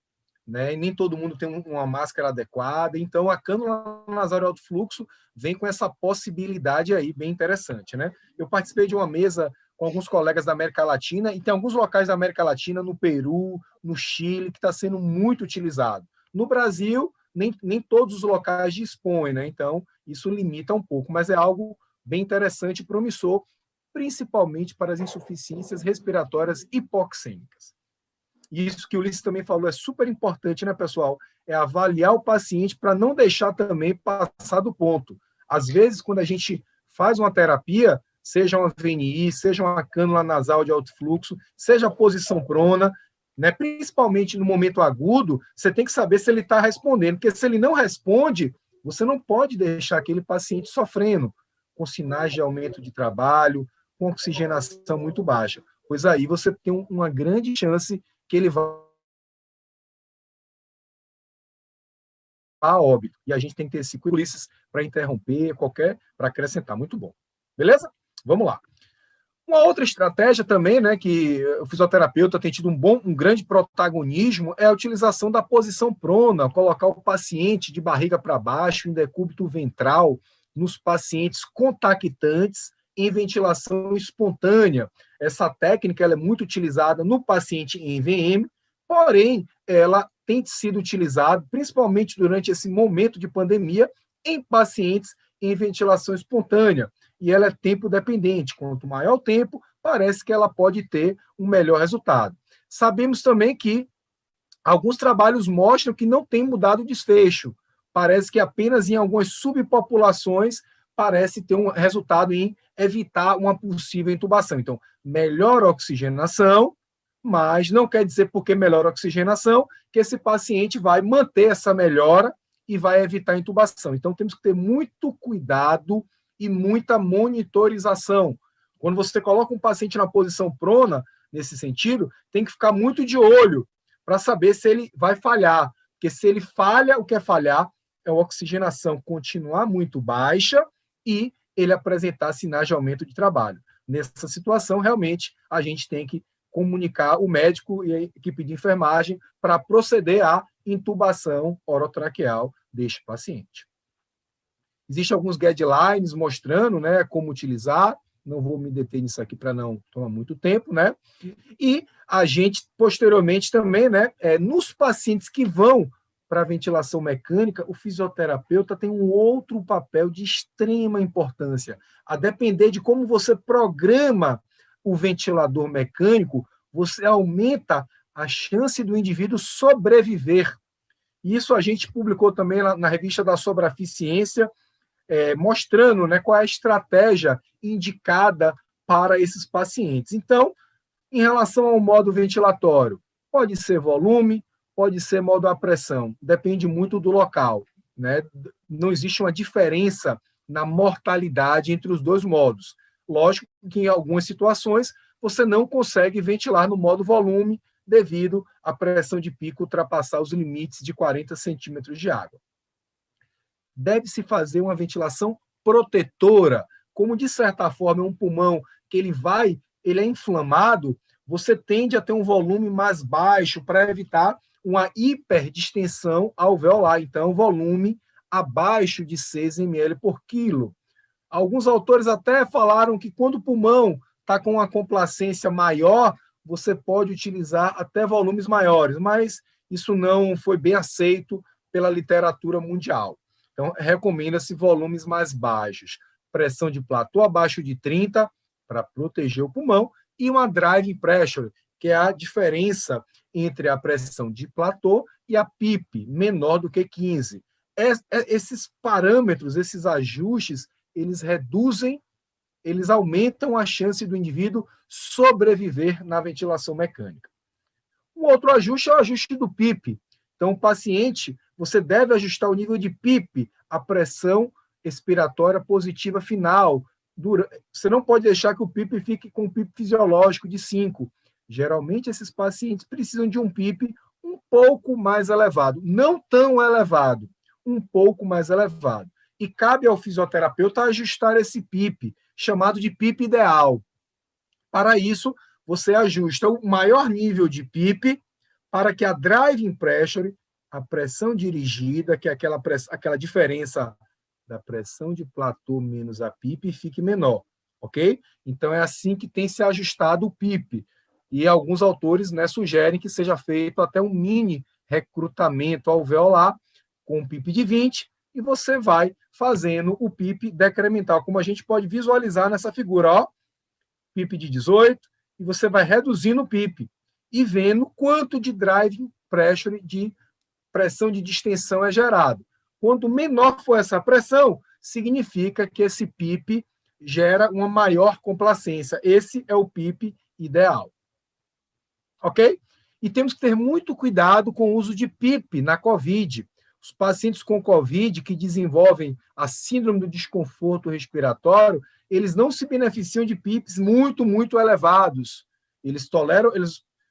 né? E nem todo mundo tem uma máscara adequada. Então, a cânula nasal de alto fluxo vem com essa possibilidade aí bem interessante, né? Eu participei de uma mesa com alguns colegas da América Latina, e tem alguns locais da América Latina, no Peru, no Chile, que está sendo muito utilizado. No Brasil, nem todos os locais dispõem, né? Então, isso limita um pouco, mas é algo bem interessante e promissor, principalmente para as insuficiências respiratórias hipoxêmicas. E isso que o Ulisses também falou é super importante, né, pessoal? É avaliar o paciente para não deixar também passar do ponto. Às vezes, quando a gente faz uma terapia, seja uma VNI, seja uma cânula nasal de alto fluxo, seja a posição prona, né, principalmente no momento agudo, você tem que saber se ele está respondendo, porque se ele não responde, você não pode deixar aquele paciente sofrendo, com sinais de aumento de trabalho, com oxigenação muito baixa, pois aí você tem uma grande chance que ele vá a óbito. E a gente tem que ter esse cuidado para interromper, para acrescentar. Muito bom. Beleza? Vamos lá. Uma outra estratégia também, né, que o fisioterapeuta tem tido um grande protagonismo é a utilização da posição prona, colocar o paciente de barriga para baixo, em decúbito ventral, nos pacientes contactantes em ventilação espontânea. Essa técnica ela é muito utilizada no paciente em VM, porém, ela tem sido utilizada, principalmente durante esse momento de pandemia, em pacientes em ventilação espontânea. E ela é tempo dependente. Quanto maior o tempo, parece que ela pode ter um melhor resultado. Sabemos também que alguns trabalhos mostram que não tem mudado o desfecho. Parece que apenas em algumas subpopulações parece ter um resultado em evitar uma possível intubação. Então, melhor oxigenação, mas não quer dizer, porque melhora a oxigenação, que esse paciente vai manter essa melhora e vai evitar a intubação. Então, temos que ter muito cuidado e muita monitorização. Quando você coloca um paciente na posição prona, nesse sentido, tem que ficar muito de olho para saber se ele vai falhar. Porque se ele falha, o que é falhar é a oxigenação continuar muito baixa e ele apresentar sinais de aumento de trabalho. Nessa situação, realmente, a gente tem que comunicar o médico e a equipe de enfermagem para proceder à intubação orotraqueal deste paciente. Existem alguns guidelines mostrando, né, como utilizar, não vou me deter nisso aqui para não tomar muito tempo, né? E a gente, posteriormente também, né, nos pacientes que vão para a ventilação mecânica, o fisioterapeuta tem um outro papel de extrema importância. A depender de como você programa o ventilador mecânico, você aumenta a chance do indivíduo sobreviver. Isso a gente publicou também na revista da Sobreficiência, mostrando, né, qual é a estratégia indicada para esses pacientes. Então, em relação ao modo ventilatório, pode ser volume, pode ser modo a pressão, depende muito do local, né? Não existe uma diferença na mortalidade entre os dois modos. Lógico que em algumas situações você não consegue ventilar no modo volume devido à pressão de pico ultrapassar os limites de 40 centímetros de água. Deve-se fazer uma ventilação protetora, como de certa forma é um pulmão que ele é inflamado, você tende a ter um volume mais baixo para evitar uma hiperdistensão alveolar, então volume abaixo de 6 ml por quilo. Alguns autores até falaram que quando o pulmão está com uma complacência maior, você pode utilizar até volumes maiores, mas isso não foi bem aceito pela literatura mundial. Então, recomenda-se volumes mais baixos. Pressão de platô abaixo de 30 para proteger o pulmão e uma drive pressure, que é a diferença entre a pressão de platô e a PIP, menor do que 15. Esses parâmetros, esses ajustes, eles aumentam a chance do indivíduo sobreviver na ventilação mecânica. O outro ajuste é o ajuste do PIP. Então, o paciente, você deve ajustar o nível de PIP, a pressão expiratória positiva final. Você não pode deixar que o PIP fique com um PIP fisiológico de 5. Geralmente, esses pacientes precisam de um PIP um pouco mais elevado. Não tão elevado, um pouco mais elevado. E cabe ao fisioterapeuta ajustar esse PIP, chamado de PIP ideal. Para isso, você ajusta o maior nível de PIP para que a driving pressure, a pressão dirigida, que é aquela diferença da pressão de platô menos a PIP, fique menor, ok? Então, é assim que tem se ajustado o PIP. E alguns autores, né, sugerem que seja feito até um mini recrutamento alveolar com um PIP de 20, e você vai fazendo o PIP decremental, como a gente pode visualizar nessa figura, ó, PIP de 18, e você vai reduzindo o PIP e vendo quanto de driving pressure, de pressão de distensão é gerado. Quanto menor for essa pressão, significa que esse PIP gera uma maior complacência. Esse é o PIP ideal. Ok? E temos que ter muito cuidado com o uso de PIP na COVID. Os pacientes com COVID que desenvolvem a síndrome do desconforto respiratório, eles não se beneficiam de PIPs muito, muito elevados. Eles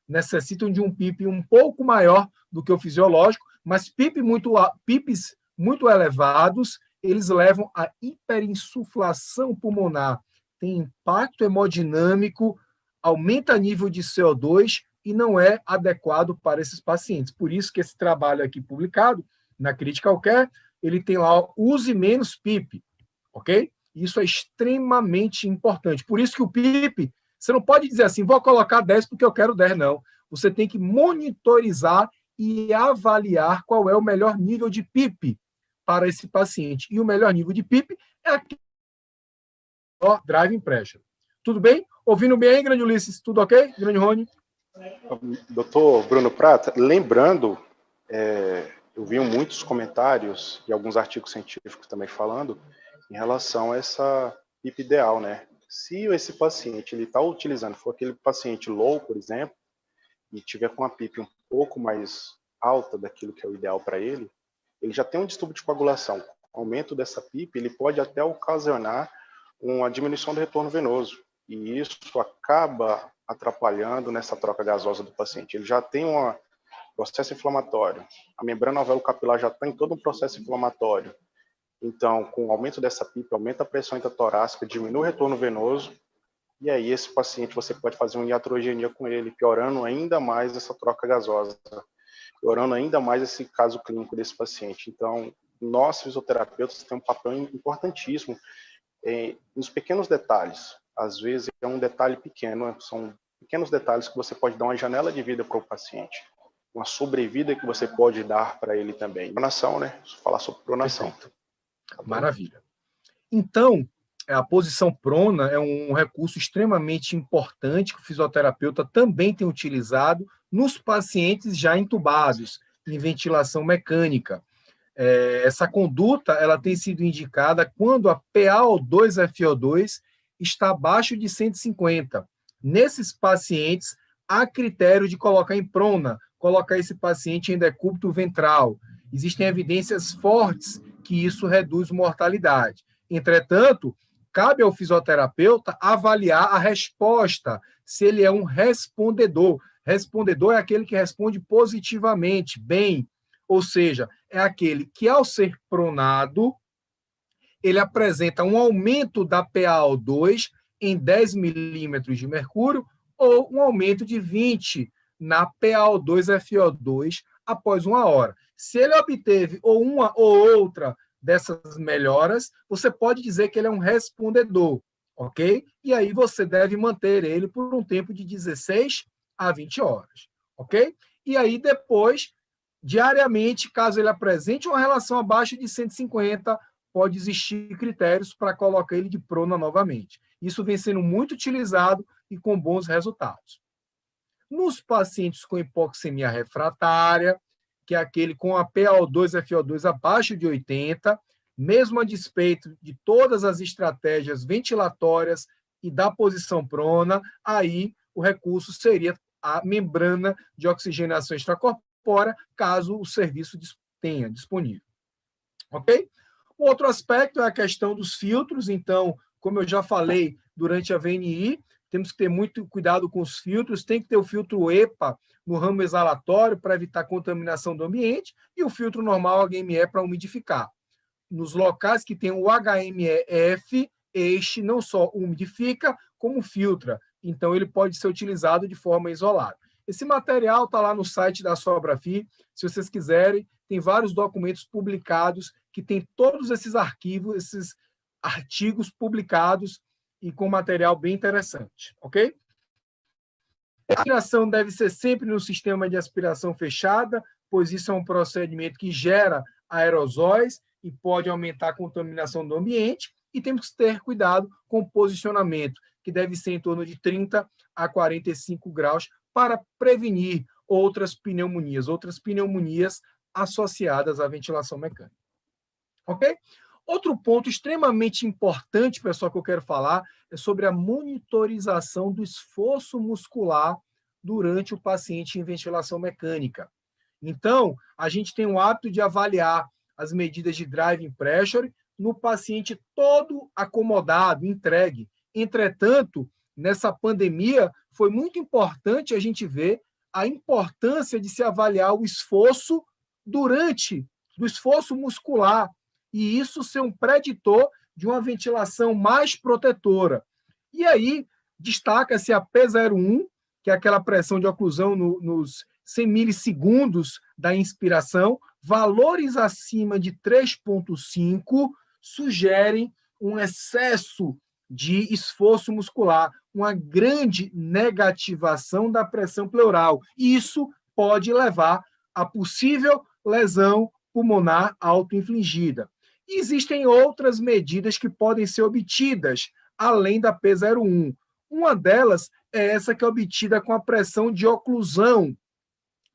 necessitam de um PIP um pouco maior do que o fisiológico, mas PIPs muito elevados, eles levam à hiperinsuflação pulmonar. Tem impacto hemodinâmico, aumenta nível de CO2 e não é adequado para esses pacientes. Por isso que esse trabalho aqui publicado na Critical Care, ele tem lá, use menos PIP, ok? Isso é extremamente importante. Por isso que o PIP, você não pode dizer assim, vou colocar 10 porque eu quero 10, não. Você tem que monitorizar e avaliar qual é o melhor nível de PIP para esse paciente. E o melhor nível de PIP é aqui, ó, driving pressure. Tudo bem? Ouvindo bem aí, grande Ulisses? Tudo ok? Grande Rony? Doutor Bruno Prata, lembrando, eu vi muitos comentários e alguns artigos científicos também falando em relação a essa PIP ideal, né? Se esse paciente ele está utilizando, for aquele paciente low, por exemplo, e tiver com a PIP um pouco mais alta daquilo que é o ideal para ele já tem um distúrbio de coagulação. O aumento dessa PIP ele pode até ocasionar uma diminuição do retorno venoso, e isso acaba atrapalhando nessa troca gasosa do paciente. Ele já tem um processo inflamatório, a membrana alvéolo-capilar já está em todo um processo inflamatório. Então, com o aumento dessa PIP, aumenta a pressão intratorácica, diminui o retorno venoso, e aí esse paciente você pode fazer uma iatrogenia com ele, piorando ainda mais essa troca gasosa, piorando ainda mais esse caso clínico desse paciente. Então, nós fisioterapeutas temos um papel importantíssimo nos pequenos detalhes. Às vezes é um detalhe pequeno, são pequenos detalhes que você pode dar uma janela de vida para o paciente, uma sobrevida que você pode dar para ele também. Pronação, né? Falar sobre pronação. Maravilha. Então, a posição prona é um recurso extremamente importante que o fisioterapeuta também tem utilizado nos pacientes já entubados, em ventilação mecânica. Essa conduta ela tem sido indicada quando a PaO2-FO2 está abaixo de 150. Nesses pacientes, há critério de colocar em prona, colocar esse paciente em decúbito ventral. Existem evidências fortes que isso reduz mortalidade. Entretanto, cabe ao fisioterapeuta avaliar a resposta, se ele é um respondedor. Respondedor é aquele que responde positivamente, bem, ou seja, é aquele que, ao ser pronado, ele apresenta um aumento da PaO2 em 10 milímetros de mercúrio ou um aumento de 20 na PaO2-FO2 após 1 hora. Se ele obteve ou uma ou outra dessas melhoras, você pode dizer que ele é um respondedor, ok? E aí você deve manter ele por um tempo de 16 a 20 horas, ok? E aí depois, diariamente, caso ele apresente uma relação abaixo de 150, pode existir critérios para colocar ele de prona novamente. Isso vem sendo muito utilizado e com bons resultados. Nos pacientes com hipoxemia refratária, que é aquele com a PaO2-FO2 abaixo de 80, mesmo a despeito de todas as estratégias ventilatórias e da posição prona, aí o recurso seria a membrana de oxigenação extracorpórea, caso o serviço tenha disponível. Ok? O outro aspecto é a questão dos filtros. Então, como eu já falei durante a VNI, temos que ter muito cuidado com os filtros, tem que ter o filtro EPA no ramo exalatório para evitar contaminação do ambiente e o filtro normal HME para umidificar. Nos locais que tem o HME-F, este não só umidifica, como filtra. Então, ele pode ser utilizado de forma isolada. Esse material está lá no site da Sobrafi. Se vocês quiserem, tem vários documentos publicados que tem todos esses arquivos, esses artigos publicados e com material bem interessante, ok? A aspiração deve ser sempre no sistema de aspiração fechada, pois isso é um procedimento que gera aerosóis e pode aumentar a contaminação do ambiente, e temos que ter cuidado com o posicionamento, que deve ser em torno de 30 a 45 graus, para prevenir outras pneumonias associadas à ventilação mecânica. Ok? Outro ponto extremamente importante, pessoal, que eu quero falar é sobre a monitorização do esforço muscular durante o paciente em ventilação mecânica. Então, a gente tem o hábito de avaliar as medidas de driving pressure no paciente todo acomodado, entregue. Entretanto, nessa pandemia, foi muito importante a gente ver a importância de se avaliar o esforço do esforço muscular, e isso ser um preditor de uma ventilação mais protetora. E aí, destaca-se a P01, que é aquela pressão de oclusão nos 100 milissegundos da inspiração. Valores acima de 3,5 sugerem um excesso de esforço muscular, uma grande negativação da pressão pleural. Isso pode levar a possível lesão pulmonar autoinfligida. E existem outras medidas que podem ser obtidas, além da P01. Uma delas é essa que é obtida com a pressão de oclusão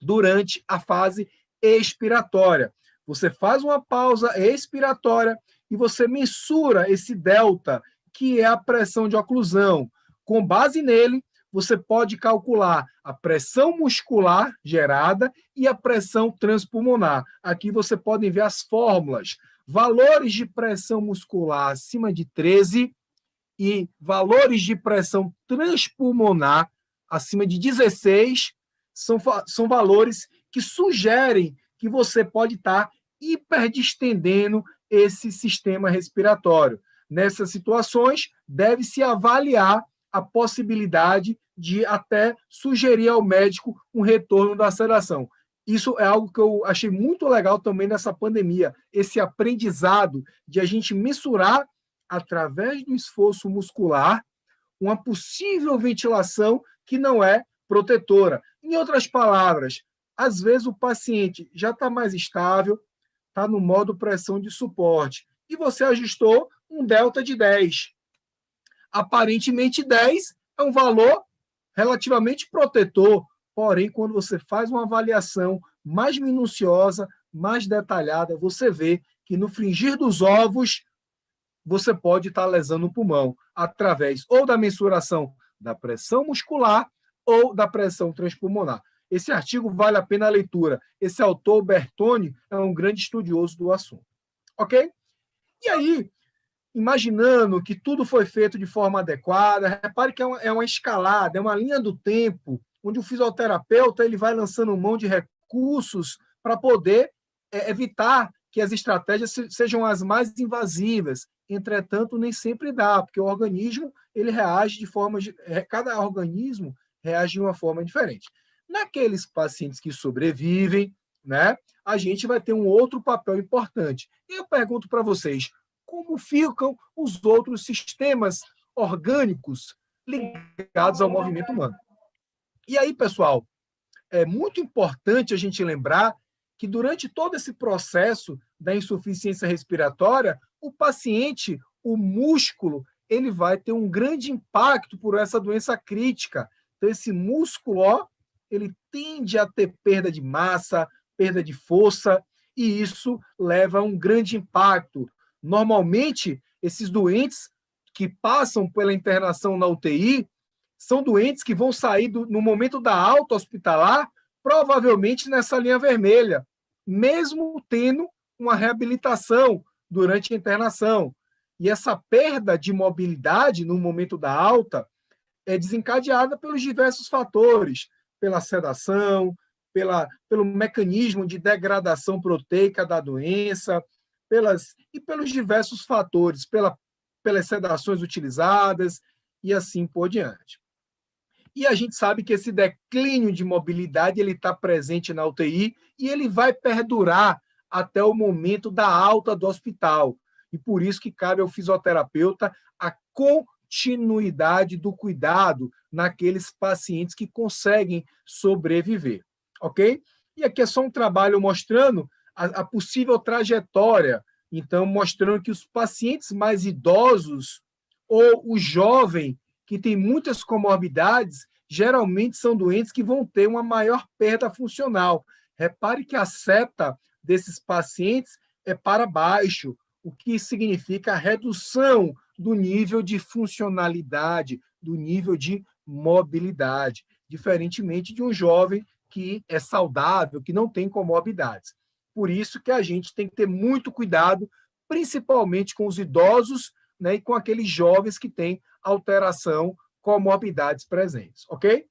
durante a fase expiratória. Você faz uma pausa expiratória e você mensura esse delta, que é a pressão de oclusão. Com base nele, você pode calcular a pressão muscular gerada e a pressão transpulmonar. Aqui você pode ver as fórmulas. Valores de pressão muscular acima de 13 e valores de pressão transpulmonar acima de 16 são valores que sugerem que você pode estar hiperdistendendo esse sistema respiratório. Nessas situações, deve-se avaliar a possibilidade de até sugerir ao médico um retorno da sedação. Isso é algo que eu achei muito legal também nessa pandemia, esse aprendizado de a gente mensurar, através do esforço muscular, uma possível ventilação que não é protetora. Em outras palavras, às vezes o paciente já está mais estável, está no modo pressão de suporte, e você ajustou um delta de 10. Aparentemente 10 é um valor relativamente protetor, porém, quando você faz uma avaliação mais minuciosa, mais detalhada, você vê que no fringir dos ovos, você pode estar lesando o pulmão, através ou da mensuração da pressão muscular ou da pressão transpulmonar. Esse artigo vale a pena a leitura. Esse autor, Bertoni, é um grande estudioso do assunto. Ok? E aí, imaginando que tudo foi feito de forma adequada, repare que é uma escalada, é uma linha do tempo, onde o fisioterapeuta ele vai lançando mão de recursos para poder evitar que as estratégias sejam as mais invasivas. Entretanto, nem sempre dá, porque o organismo ele reage de forma... Cada organismo reage de uma forma diferente. Naqueles pacientes que sobrevivem, né, a gente vai ter um outro papel importante. E eu pergunto para vocês, como ficam os outros sistemas orgânicos ligados ao movimento humano? E aí, pessoal, é muito importante a gente lembrar que durante todo esse processo da insuficiência respiratória, o paciente, o músculo, ele vai ter um grande impacto por essa doença crítica. Então, esse músculo, ó, ele tende a ter perda de massa, perda de força, e isso leva a um grande impacto. Normalmente, esses doentes que passam pela internação na UTI são doentes que vão sair no momento da alta hospitalar, provavelmente nessa linha vermelha, mesmo tendo uma reabilitação durante a internação. E essa perda de mobilidade no momento da alta é desencadeada pelos diversos fatores, pela sedação, pelo mecanismo de degradação proteica da doença, pelos diversos fatores, pelas sedações utilizadas e assim por diante. E a gente sabe que esse declínio de mobilidade ele está presente na UTI e ele vai perdurar até o momento da alta do hospital. E por isso que cabe ao fisioterapeuta a continuidade do cuidado naqueles pacientes que conseguem sobreviver. Ok? E aqui é só um trabalho mostrando a possível trajetória. Então, mostrando que os pacientes mais idosos ou o jovem que tem muitas comorbidades, geralmente são doentes que vão ter uma maior perda funcional. Repare que a seta desses pacientes é para baixo, o que significa a redução do nível de funcionalidade, do nível de mobilidade, diferentemente de um jovem que é saudável, que não tem comorbidades. Por isso que a gente tem que ter muito cuidado, principalmente com os idosos, né, e com aqueles jovens que têm alteração, comorbidades presentes, ok?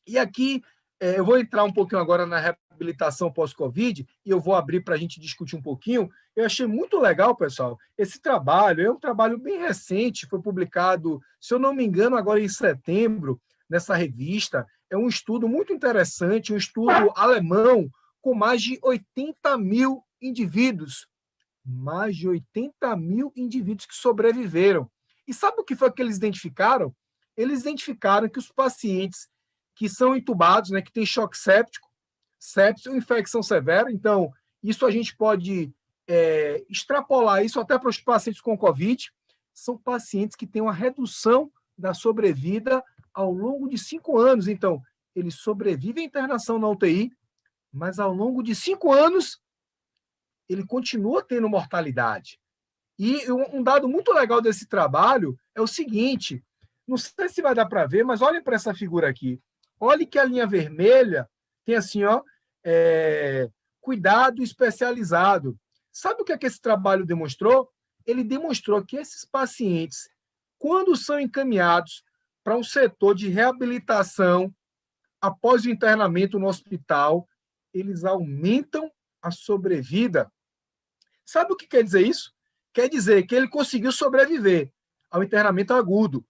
E aqui, eu vou entrar um pouquinho agora na reabilitação pós-Covid, e eu vou abrir para a gente discutir um pouquinho. Eu achei muito legal, pessoal, esse trabalho, é um trabalho bem recente, foi publicado, se eu não me engano, agora em setembro, nessa revista. É um estudo muito interessante, um estudo alemão, com mais de 80 mil indivíduos. Mais de 80 mil indivíduos que sobreviveram. E sabe o que foi que eles identificaram? Eles identificaram que os pacientes que são entubados, né, que têm choque séptico, sepsis ou infecção severa, então, isso a gente pode extrapolar isso até para os pacientes com Covid, são pacientes que têm uma redução da sobrevida ao longo de 5 anos. Então, eles sobrevivem à internação na UTI, mas ao longo de 5 anos, ele continua tendo mortalidade. E um dado muito legal desse trabalho é o seguinte, Não sei se vai dar para ver, mas olhem para essa figura aqui. Olhe que a linha vermelha tem assim, ó, cuidado especializado. Sabe o que é que esse trabalho demonstrou? Ele demonstrou que esses pacientes, quando são encaminhados para um setor de reabilitação após o internamento no hospital, eles aumentam a sobrevida. Sabe o que quer dizer isso? Quer dizer que ele conseguiu sobreviver ao internamento agudo.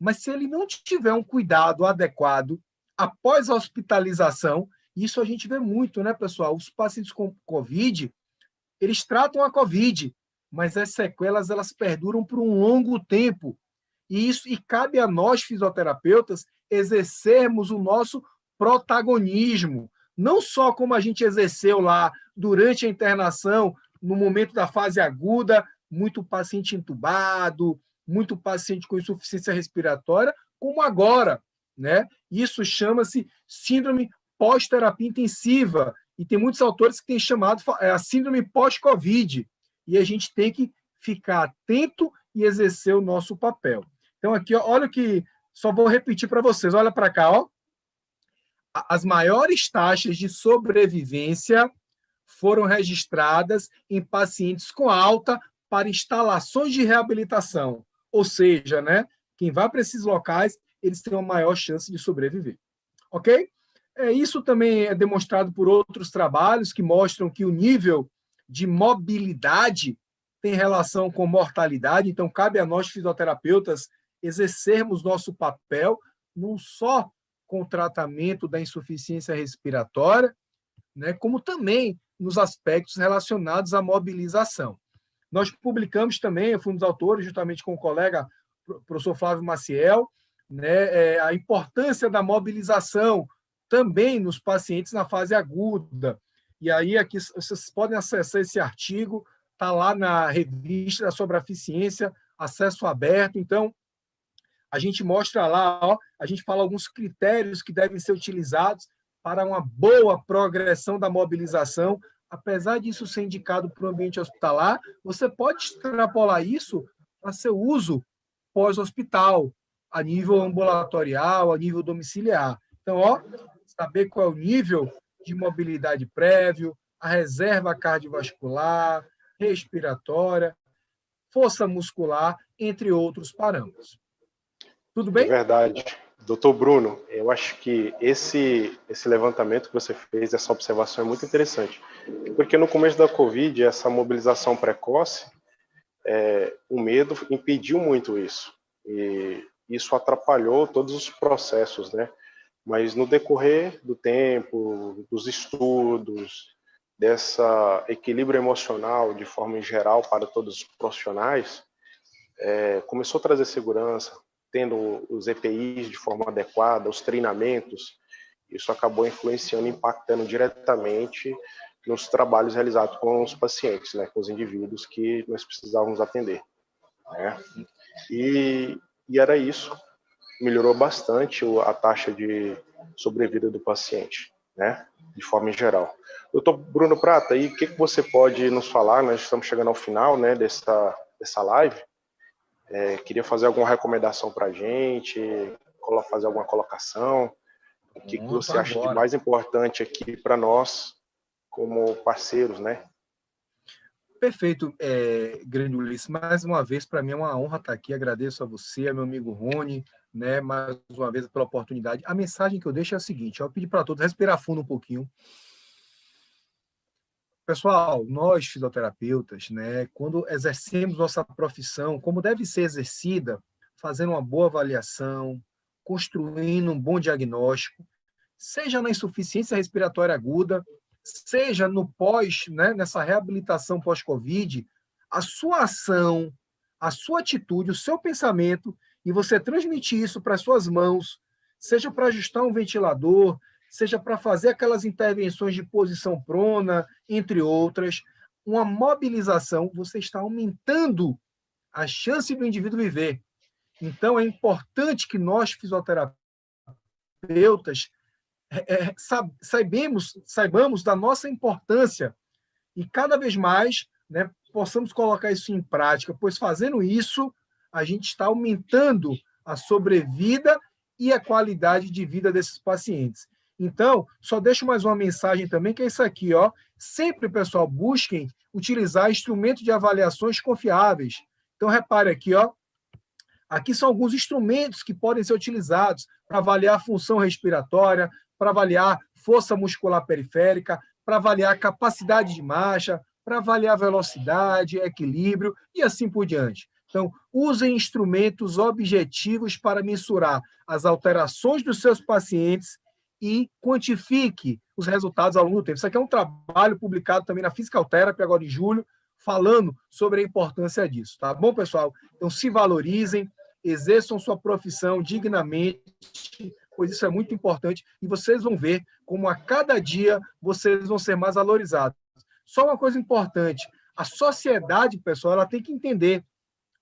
Mas se ele não tiver um cuidado adequado após a hospitalização, isso a gente vê muito, né, pessoal? Os pacientes com COVID, eles tratam a COVID, mas as sequelas elas perduram por um longo tempo. E cabe a nós, fisioterapeutas, exercermos o nosso protagonismo, não só como a gente exerceu lá durante a internação, no momento da fase aguda, muito paciente entubado, muito paciente com insuficiência respiratória, como agora, né? Isso chama-se síndrome pós-terapia intensiva, e tem muitos autores que têm chamado a síndrome pós-Covid, e a gente tem que ficar atento e exercer o nosso papel. Então, aqui, ó, olha que, só vou repetir para vocês, olha para cá, ó. As maiores taxas de sobrevivência foram registradas em pacientes com alta para instalações de reabilitação, ou seja, né, quem vai para esses locais, eles têm uma maior chance de sobreviver. Ok? Isso também é demonstrado por outros trabalhos que mostram que o nível de mobilidade tem relação com mortalidade, então cabe a nós, fisioterapeutas, exercermos nosso papel, não só com o tratamento da insuficiência respiratória, né, como também nos aspectos relacionados à mobilização. Nós publicamos também, eu fui um dos autores, justamente com o colega, professor Flávio Maciel, né, a importância da mobilização também nos pacientes na fase aguda. E aí, aqui, vocês podem acessar esse artigo, está lá na revista sobre a eficiência, acesso aberto. Então, a gente mostra lá, ó, a gente fala alguns critérios que devem ser utilizados para uma boa progressão da mobilização. Apesar disso ser indicado para o ambiente hospitalar, você pode extrapolar isso para seu uso pós-hospital, a nível ambulatorial, a nível domiciliar. Então, ó, saber qual é o nível de mobilidade prévio, a reserva cardiovascular, respiratória, força muscular, entre outros parâmetros. Tudo bem? É verdade. Doutor Bruno, eu acho que esse levantamento que você fez, essa observação é muito interessante. Porque no começo da Covid, essa mobilização precoce, o medo impediu muito isso. E isso atrapalhou todos os processos, né? Mas no decorrer do tempo, dos estudos, dessa equilíbrio emocional de forma em geral para todos os profissionais, começou a trazer segurança, tendo os EPIs de forma adequada, os treinamentos, isso acabou influenciando, impactando diretamente nos trabalhos realizados com os pacientes, né, com os indivíduos que nós precisávamos atender, né? E era isso, melhorou bastante a taxa de sobrevida do paciente, né, de forma em geral. Doutor Bruno Prata, e o que você pode nos falar? Nós estamos chegando ao final, né, dessa live. Queria fazer alguma recomendação para a gente, fazer alguma colocação. O que você acha de mais importante aqui para nós, como parceiros, né? Perfeito, grande Ulisses. Mais uma vez, para mim é uma honra estar aqui. Agradeço a você, a meu amigo Rony, né, mais uma vez pela oportunidade. A mensagem que eu deixo é a seguinte: eu pedi para todos respirar fundo um pouquinho. Pessoal, nós fisioterapeutas, né, quando exercemos nossa profissão, como deve ser exercida, fazendo uma boa avaliação, construindo um bom diagnóstico, seja na insuficiência respiratória aguda, seja no pós, né, nessa reabilitação pós-Covid, a sua ação, a sua atitude, o seu pensamento, e você transmitir isso para as suas mãos, seja para ajustar um ventilador, seja para fazer aquelas intervenções de posição prona, entre outras, uma mobilização, você está aumentando a chance do indivíduo viver. Então, é importante que nós, fisioterapeutas, saibamos da nossa importância e cada vez mais, né, possamos colocar isso em prática, pois fazendo isso, a gente está aumentando a sobrevida e a qualidade de vida desses pacientes. Então, só deixo mais uma mensagem também, que é isso aqui, ó. Sempre, pessoal, busquem utilizar instrumentos de avaliações confiáveis. Então, repare aqui, ó. Aqui são alguns instrumentos que podem ser utilizados para avaliar a função respiratória, para avaliar força muscular periférica, para avaliar capacidade de marcha, para avaliar velocidade, equilíbrio e assim por diante. Então, usem instrumentos objetivos para mensurar as alterações dos seus pacientes e quantifique os resultados ao longo do tempo. Isso aqui é um trabalho publicado também na Physical Therapy, agora em julho, falando sobre a importância disso. Tá bom, pessoal? Então, se valorizem, exerçam sua profissão dignamente, pois isso é muito importante, e vocês vão ver como a cada dia vocês vão ser mais valorizados. Só uma coisa importante, a sociedade, pessoal, ela tem que entender,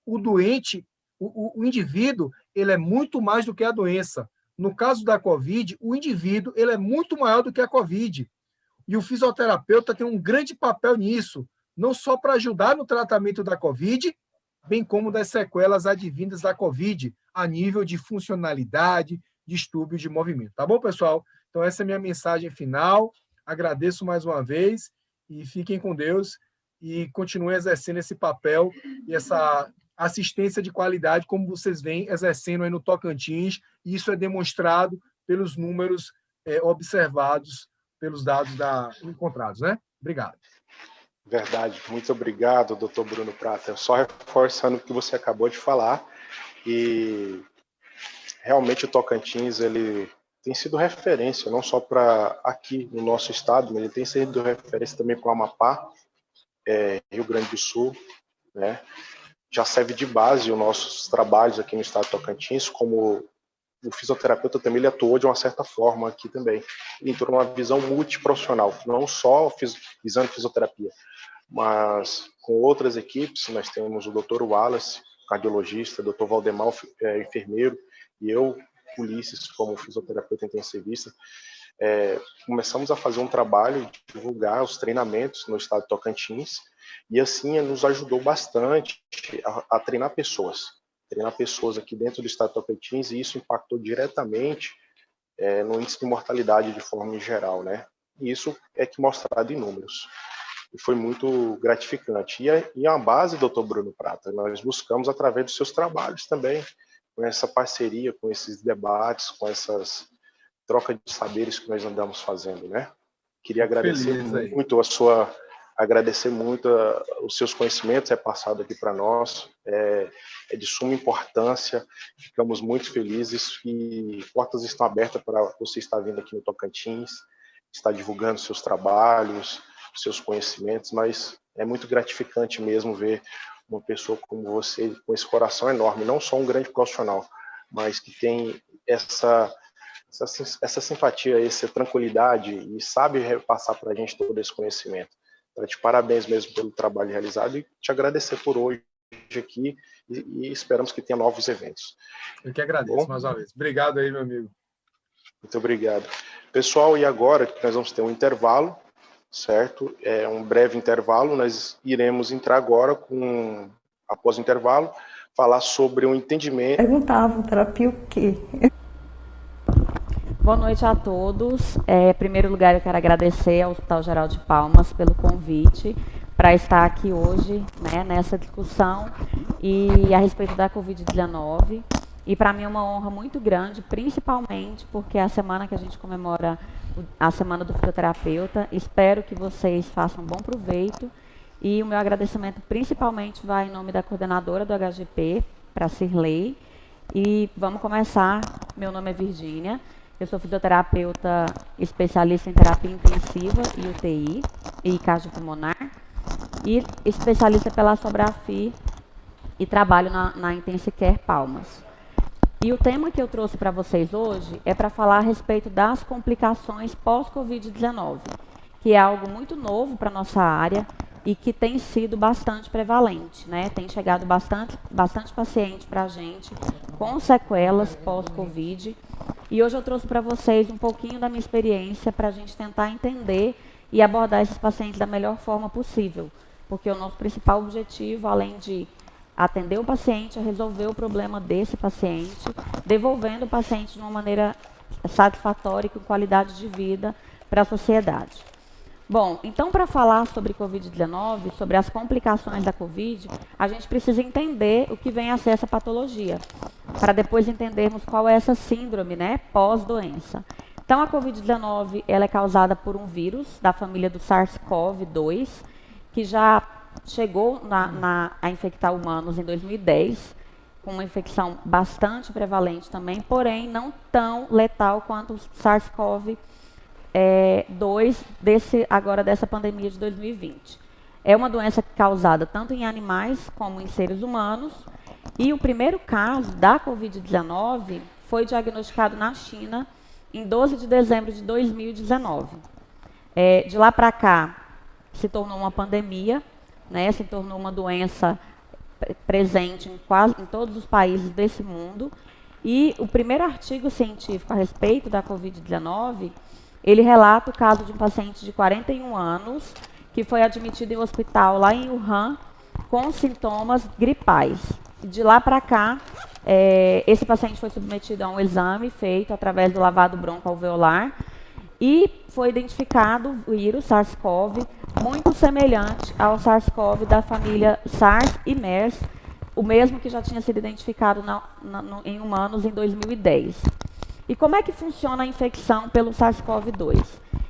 o doente, o indivíduo, ele é muito mais do que a doença. No caso da COVID, o indivíduo, ele é muito maior do que a COVID. E o fisioterapeuta tem um grande papel nisso, não só para ajudar no tratamento da COVID, bem como das sequelas advindas da COVID, a nível de funcionalidade, distúrbio de movimento. Tá bom, pessoal? Então, essa é a minha mensagem final. Agradeço mais uma vez e fiquem com Deus e continuem exercendo esse papel e essa assistência de qualidade, como vocês vêm exercendo aí no Tocantins, e isso é demonstrado pelos números observados, pelos dados encontrados, né? Obrigado. Verdade, muito obrigado, doutor Bruno Prata. Só reforçando o que você acabou de falar, e realmente o Tocantins, ele tem sido referência, não só para aqui no nosso estado, mas ele tem sido referência também para o Amapá, Rio Grande do Sul, né? Já serve de base os nossos trabalhos aqui no estado do Tocantins, como o fisioterapeuta também ele atuou de uma certa forma aqui também. Ele entrou numa visão multiprofissional, não só visando fisioterapia, mas com outras equipes. Nós temos o Dr. Wallace, cardiologista, o Dr. Valdemar, enfermeiro, e eu, Ulisses, como fisioterapeuta intensivista. Começamos a fazer um trabalho de divulgar os treinamentos no estado de Tocantins, e assim nos ajudou bastante a treinar pessoas aqui dentro do estado de Tocantins, e isso impactou diretamente no índice de mortalidade de forma geral, né? E isso é que mostrado em números. E foi muito gratificante. E a base, doutor Bruno Prata, nós buscamos através dos seus trabalhos também, com essa parceria, com esses debates, com essas trocas de saberes que nós andamos fazendo, né? Queria agradecer muito os seus conhecimentos passado aqui para nós, é de suma importância. Ficamos muito felizes e portas estão abertas para você estar vindo aqui no Tocantins, estar divulgando seus trabalhos, seus conhecimentos, mas é muito gratificante mesmo ver uma pessoa como você, com esse coração enorme, não só um grande profissional, mas que tem essa simpatia, essa tranquilidade e sabe repassar para a gente todo esse conhecimento. Então, te parabéns mesmo pelo trabalho realizado e te agradecer por hoje aqui e esperamos que tenha novos eventos. Eu que agradeço mais uma vez. Obrigado aí, meu amigo. Muito obrigado. Pessoal, e agora nós vamos ter um intervalo, certo? Um breve intervalo, nós iremos entrar agora após o intervalo, falar sobre um entendimento... Perguntavam, terapia o quê? Boa noite a todos. Em primeiro lugar, eu quero agradecer ao Hospital Geral de Palmas pelo convite para estar aqui hoje, né, nessa discussão e a respeito da Covid-19. E para mim é uma honra muito grande, principalmente porque é a semana que a gente comemora a Semana do Fisioterapeuta. Espero que vocês façam bom proveito. E o meu agradecimento principalmente vai em nome da coordenadora do HGP, para a Cirlei. E vamos começar. Meu nome é Virgínia. Eu sou fisioterapeuta especialista em terapia intensiva e UTI e cardiopulmonar e especialista pela Sobrafi e trabalho na Intensive Care Palmas. E o tema que eu trouxe para vocês hoje é para falar a respeito das complicações pós-Covid-19, que é algo muito novo para a nossa área e que tem sido bastante prevalente, né? Tem chegado bastante paciente para a gente com sequelas pós-Covid. E hoje eu trouxe para vocês um pouquinho da minha experiência para a gente tentar entender e abordar esses pacientes da melhor forma possível. Porque o nosso principal objetivo, além de atender o paciente, a resolver o problema desse paciente, devolvendo o paciente de uma maneira satisfatória e com qualidade de vida para a sociedade. Bom, então para falar sobre Covid-19, sobre as complicações da Covid, a gente precisa entender o que vem a ser essa patologia, para depois entendermos qual é essa síndrome, né, pós-doença. Então a Covid-19, ela é causada por um vírus da família do SARS-CoV-2, que já chegou a infectar humanos em 2010, com uma infecção bastante prevalente também, porém não tão letal quanto o SARS-CoV-2 dessa pandemia de 2020. É uma doença causada tanto em animais como em seres humanos, e o primeiro caso da Covid-19 foi diagnosticado na China em 12 de dezembro de 2019. De lá para cá, se tornou uma pandemia, né, se tornou uma doença presente em todos os países desse mundo, e o primeiro artigo científico a respeito da Covid-19, ele relata o caso de um paciente de 41 anos, que foi admitido em um hospital lá em Wuhan, com sintomas gripais. De lá para cá, esse paciente foi submetido a um exame feito através do lavado broncoalveolar, e foi identificado o vírus SARS-CoV, muito semelhante ao SARS-CoV da família SARS e MERS, o mesmo que já tinha sido identificado em humanos em 2010. E como é que funciona a infecção pelo SARS-CoV-2?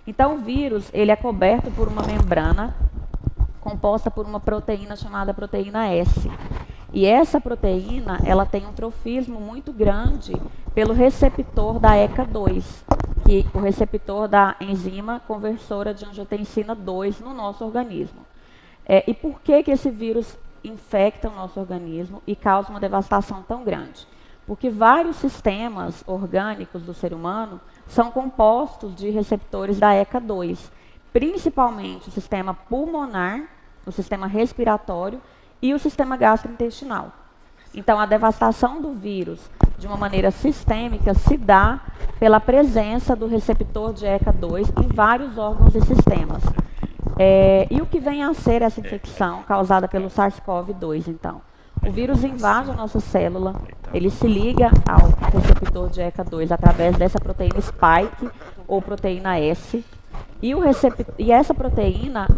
Então, o vírus ele é coberto por uma membrana composta por uma proteína chamada proteína S. E essa proteína, ela tem um trofismo muito grande pelo receptor da ECA2, que é o receptor da enzima conversora de angiotensina 2 no nosso organismo. E por que esse vírus infecta o nosso organismo e causa uma devastação tão grande? Porque vários sistemas orgânicos do ser humano são compostos de receptores da ECA2, principalmente o sistema pulmonar, o sistema respiratório e o sistema gastrointestinal. Então, a devastação do vírus, de uma maneira sistêmica, se dá pela presença do receptor de ECA2 em vários órgãos e sistemas. E o que vem a ser essa infecção causada pelo SARS-CoV-2, então? O vírus invade a nossa célula, ele se liga ao receptor de ECA2 através dessa proteína spike, ou proteína S, e essa proteína,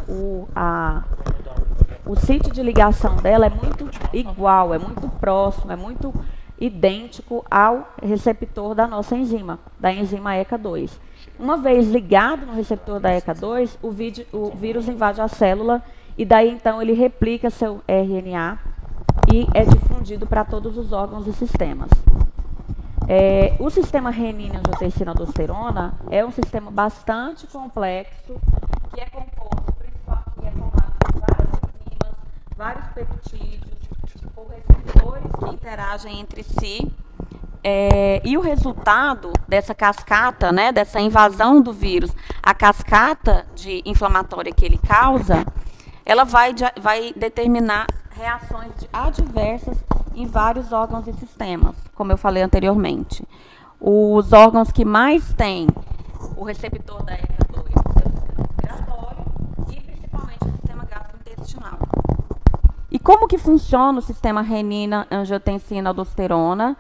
o sítio de ligação dela é muito igual, é muito próximo, é muito idêntico ao receptor da nossa enzima, da enzima ECA2. Uma vez ligado no receptor da ECA2, o vírus invade a célula e daí então ele replica seu RNA e é difundido para todos os órgãos e sistemas. O sistema renina-angiotensina-aldosterona é um sistema bastante complexo, que é composto principalmente por várias enzimas, vários peptídeos, por receptores que interagem entre si. E o resultado dessa cascata, né, dessa invasão do vírus, a cascata inflamatória que ele causa, ela vai determinar reações adversas em vários órgãos e sistemas, como eu falei anteriormente. Os órgãos que mais têm o receptor da ECA2 é o sistema respiratório e principalmente o sistema gastrointestinal. E como que funciona o sistema renina-angiotensina-aldosterona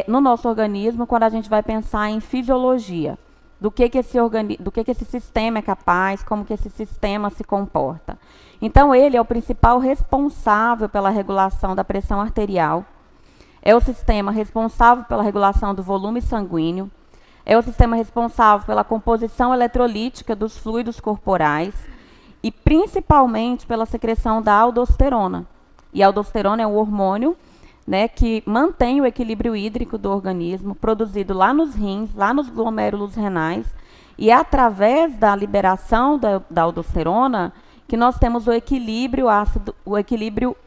no nosso organismo quando a gente vai pensar em fisiologia? Do que esse sistema é capaz, como que esse sistema se comporta. Então, ele é o principal responsável pela regulação da pressão arterial, é o sistema responsável pela regulação do volume sanguíneo, é o sistema responsável pela composição eletrolítica dos fluidos corporais e principalmente pela secreção da aldosterona. E a aldosterona é um hormônio, né, que mantém o equilíbrio hídrico do organismo, produzido lá nos rins, lá nos glomérulos renais, e é através da liberação da aldosterona que nós temos o equilíbrio ácido, o equilíbrio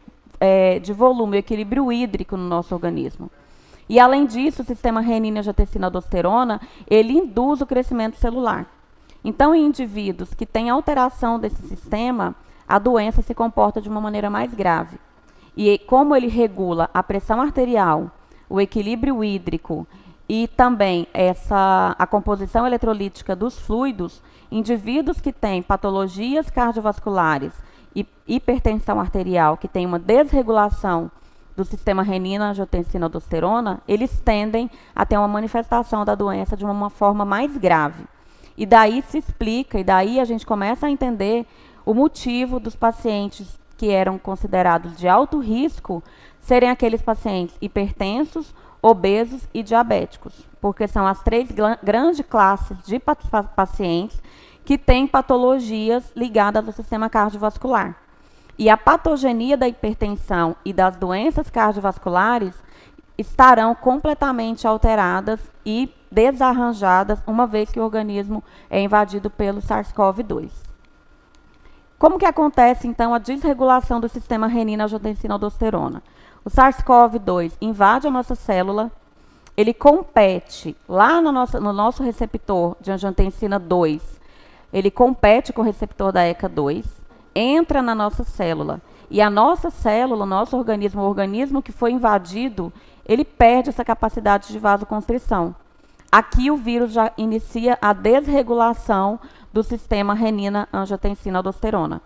de volume, o equilíbrio hídrico no nosso organismo. E além disso, o sistema renina-angiotensina-aldosterona, ele induz o crescimento celular. Então, em indivíduos que têm alteração desse sistema, a doença se comporta de uma maneira mais grave. E como ele regula a pressão arterial, o equilíbrio hídrico e também a composição eletrolítica dos fluidos, indivíduos que têm patologias cardiovasculares e hipertensão arterial, que tem uma desregulação do sistema renina-angiotensina-aldosterona, eles tendem a ter uma manifestação da doença de uma forma mais grave. E daí se explica, e daí a gente começa a entender o motivo dos pacientes que eram considerados de alto risco serem aqueles pacientes hipertensos, obesos e diabéticos, porque são as 3 grandes classes de pacientes que têm patologias ligadas ao sistema cardiovascular. E a patogenia da hipertensão e das doenças cardiovasculares estarão completamente alteradas e desarranjadas uma vez que o organismo é invadido pelo SARS-CoV-2. Como que acontece, então, a desregulação do sistema renina-angiotensina-aldosterona? O SARS-CoV-2 invade a nossa célula, ele compete lá no nosso receptor de angiotensina 2, ele compete com o receptor da ECA2, entra na nossa célula. E a nossa célula, o nosso organismo, o organismo que foi invadido, ele perde essa capacidade de vasoconstrição. Aqui o vírus já inicia a desregulação do sistema renina-angiotensina-aldosterona,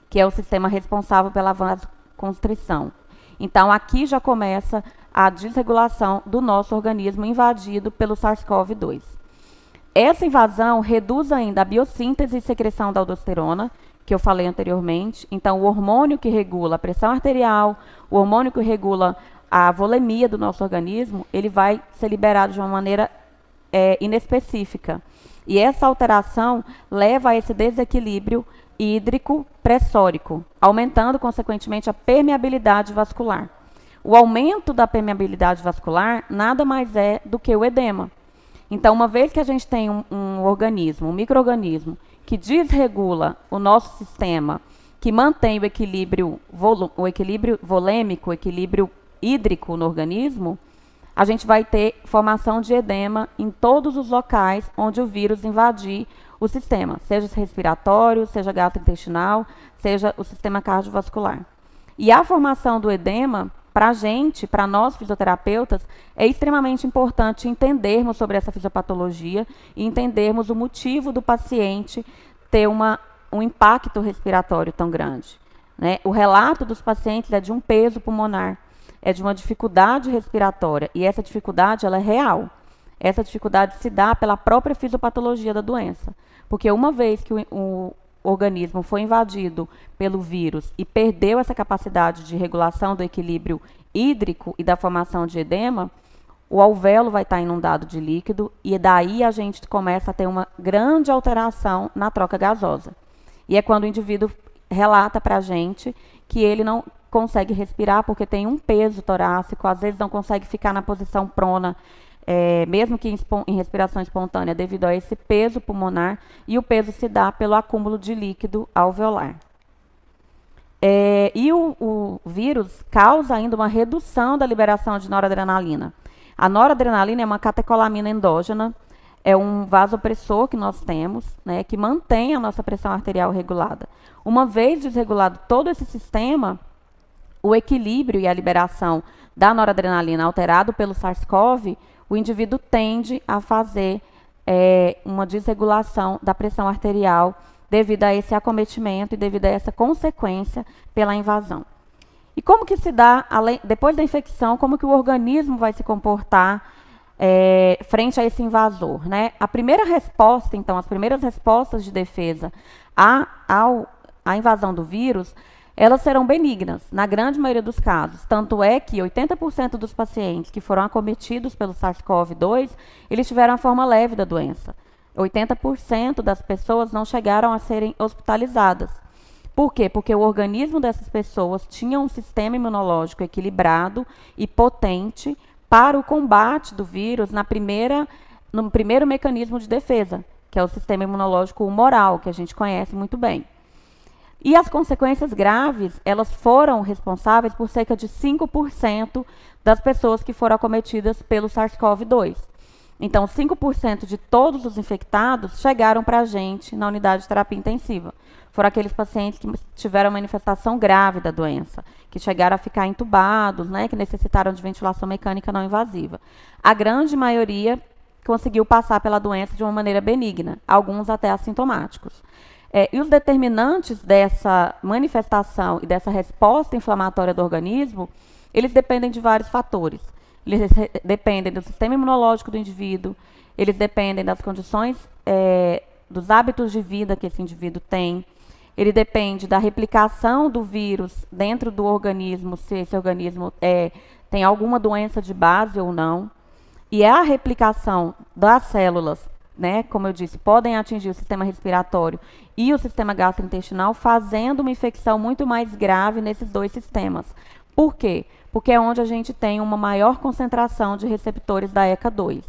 que é o sistema responsável pela vasoconstrição. Então, aqui já começa a desregulação do nosso organismo invadido pelo SARS-CoV-2. Essa invasão reduz ainda a biossíntese e secreção da aldosterona, que eu falei anteriormente. Então, o hormônio que regula a pressão arterial, o hormônio que regula a volemia do nosso organismo, ele vai ser liberado de uma maneira inespecífica. E essa alteração leva a esse desequilíbrio hídrico pressórico, aumentando, consequentemente, a permeabilidade vascular. O aumento da permeabilidade vascular nada mais é do que o edema. Então, uma vez que a gente tem um organismo, um micro-organismo, que desregula o nosso sistema, que mantém o equilíbrio volêmico, o equilíbrio hídrico no organismo, a gente vai ter formação de edema em todos os locais onde o vírus invadir o sistema, seja respiratório, seja gastrointestinal, seja o sistema cardiovascular. E a formação do edema, para a gente, para nós fisioterapeutas, é extremamente importante entendermos sobre essa fisiopatologia e entendermos o motivo do paciente ter um impacto respiratório tão grande, né? O relato dos pacientes é de um peso pulmonar, é de uma dificuldade respiratória, e essa dificuldade ela é real. Essa dificuldade se dá pela própria fisiopatologia da doença, porque uma vez que o organismo foi invadido pelo vírus e perdeu essa capacidade de regulação do equilíbrio hídrico e da formação de edema, o alvéolo vai estar inundado de líquido e daí a gente começa a ter uma grande alteração na troca gasosa. E é quando o indivíduo relata para a gente que ele não consegue respirar porque tem um peso torácico, às vezes não consegue ficar na posição prona, mesmo que em respiração espontânea, devido a esse peso pulmonar, e o peso se dá pelo acúmulo de líquido alveolar. E o vírus causa ainda uma redução da liberação de noradrenalina. A noradrenalina é uma catecolamina endógena, é um vasopressor que nós temos, né, que mantém a nossa pressão arterial regulada. Uma vez desregulado todo esse sistema, o equilíbrio e a liberação da noradrenalina alterado pelo SARS-CoV, o indivíduo tende a fazer uma desregulação da pressão arterial devido a esse acometimento e devido a essa consequência pela invasão. E como que se dá, depois da infecção, como que o organismo vai se comportar frente a esse invasor, né? A primeira resposta, então, as primeiras respostas de defesa à invasão do vírus, elas serão benignas, na grande maioria dos casos. Tanto é que 80% dos pacientes que foram acometidos pelo SARS-CoV-2, eles tiveram a forma leve da doença. 80% das pessoas não chegaram a serem hospitalizadas. Por quê? Porque o organismo dessas pessoas tinha um sistema imunológico equilibrado e potente para o combate do vírus no primeiro mecanismo de defesa, que é o sistema imunológico humoral, que a gente conhece muito bem. E as consequências graves, elas foram responsáveis por cerca de 5% das pessoas que foram acometidas pelo SARS-CoV-2. Então, 5% de todos os infectados chegaram para a gente na unidade de terapia intensiva. Foram aqueles pacientes que tiveram manifestação grave da doença, que chegaram a ficar entubados, né, que necessitaram de ventilação mecânica não invasiva. A grande maioria conseguiu passar pela doença de uma maneira benigna, alguns até assintomáticos. E os determinantes dessa manifestação e dessa resposta inflamatória do organismo, eles dependem de vários fatores. Eles dependem do sistema imunológico do indivíduo, eles dependem das condições, dos hábitos de vida que esse indivíduo tem, ele depende da replicação do vírus dentro do organismo, se esse organismo tem alguma doença de base ou não. E a replicação das células, né, como eu disse, podem atingir o sistema respiratório e o sistema gastrointestinal, fazendo uma infecção muito mais grave nesses dois sistemas. Por quê? Porque é onde a gente tem uma maior concentração de receptores da ECA2.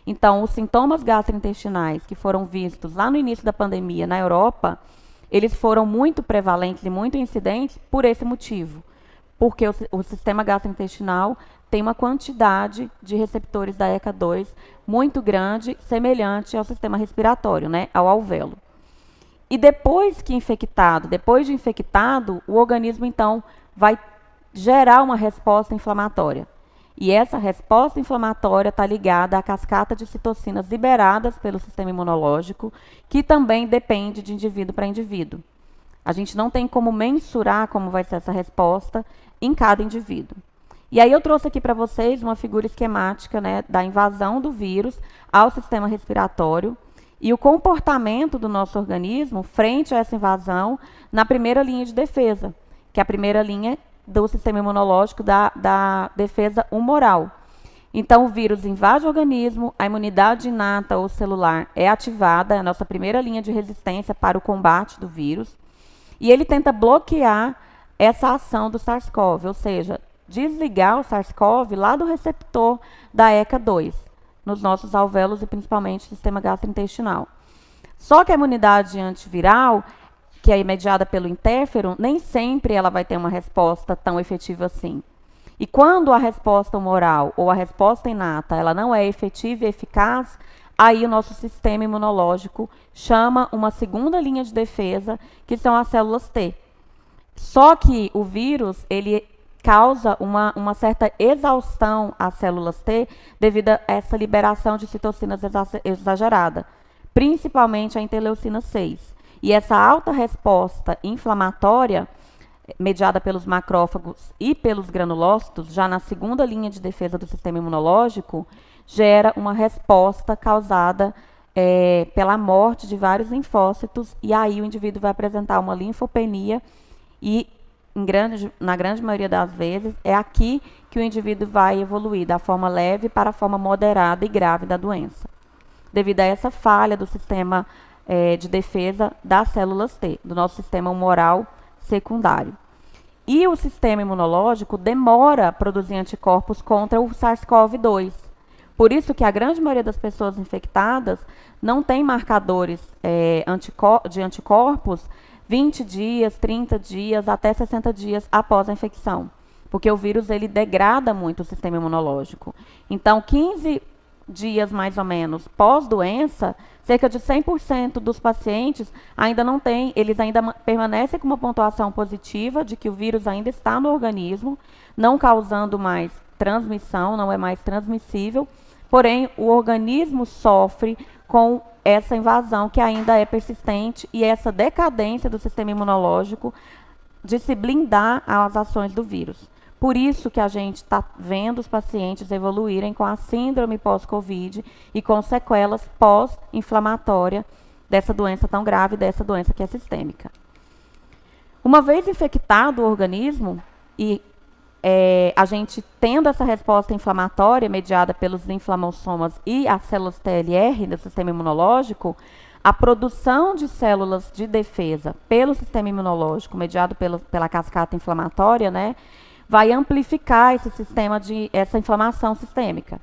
Então, os sintomas gastrointestinais que foram vistos lá no início da pandemia na Europa, eles foram muito prevalentes e muito incidentes por esse motivo. Porque o sistema gastrointestinal tem uma quantidade de receptores da ECA2 muito grande, semelhante ao sistema respiratório, né, ao alvéolo. E depois de infectado, o organismo, então, vai gerar uma resposta inflamatória. E essa resposta inflamatória está ligada à cascata de citocinas liberadas pelo sistema imunológico, que também depende de indivíduo para indivíduo. A gente não tem como mensurar como vai ser essa resposta em cada indivíduo. E aí eu trouxe aqui para vocês uma figura esquemática, né, da invasão do vírus ao sistema respiratório e o comportamento do nosso organismo frente a essa invasão na primeira linha de defesa, que é a primeira linha do sistema imunológico da defesa humoral. Então, o vírus invade o organismo, a imunidade inata ou celular é ativada, é a nossa primeira linha de resistência para o combate do vírus, e ele tenta bloquear essa ação do SARS-CoV, ou seja, desligar o SARS-CoV lá do receptor da ECA2, nos nossos alvéolos e principalmente no sistema gastrointestinal. Só que a imunidade antiviral, que é mediada pelo interferon, nem sempre ela vai ter uma resposta tão efetiva assim. E quando a resposta humoral ou a resposta inata ela não é efetiva e eficaz, aí o nosso sistema imunológico chama uma segunda linha de defesa, que são as células T. Só que o vírus, ele causa uma certa exaustão às células T devido a essa liberação de citocinas exagerada, principalmente a interleucina 6. E essa alta resposta inflamatória, mediada pelos macrófagos e pelos granulócitos, já na segunda linha de defesa do sistema imunológico, gera uma resposta causada pela morte de vários linfócitos, e aí o indivíduo vai apresentar uma linfopenia e, na grande maioria das vezes, é aqui que o indivíduo vai evoluir da forma leve para a forma moderada e grave da doença, devido a essa falha do sistema de defesa das células T, do nosso sistema humoral secundário. E o sistema imunológico demora a produzir anticorpos contra o SARS-CoV-2. Por isso que a grande maioria das pessoas infectadas não tem marcadores de anticorpos 20 dias, 30 dias, até 60 dias após a infecção. Porque o vírus ele degrada muito o sistema imunológico. Então, 15 dias mais ou menos pós-doença, cerca de 100% dos pacientes ainda não têm, eles ainda permanecem com uma pontuação positiva de que o vírus ainda está no organismo, não causando mais transmissão, não é mais transmissível, porém o organismo sofre com essa invasão que ainda é persistente e essa decadência do sistema imunológico de se blindar às ações do vírus. Por isso que a gente está vendo os pacientes evoluírem com a síndrome pós-Covid e com sequelas pós-inflamatória dessa doença tão grave, dessa doença que é sistêmica. Uma vez infectado o organismo e a gente tendo essa resposta inflamatória mediada pelos linflamossomas e as células TLR do sistema imunológico, a produção de células de defesa pelo sistema imunológico, mediado pela cascata inflamatória, né, vai amplificar essa inflamação sistêmica.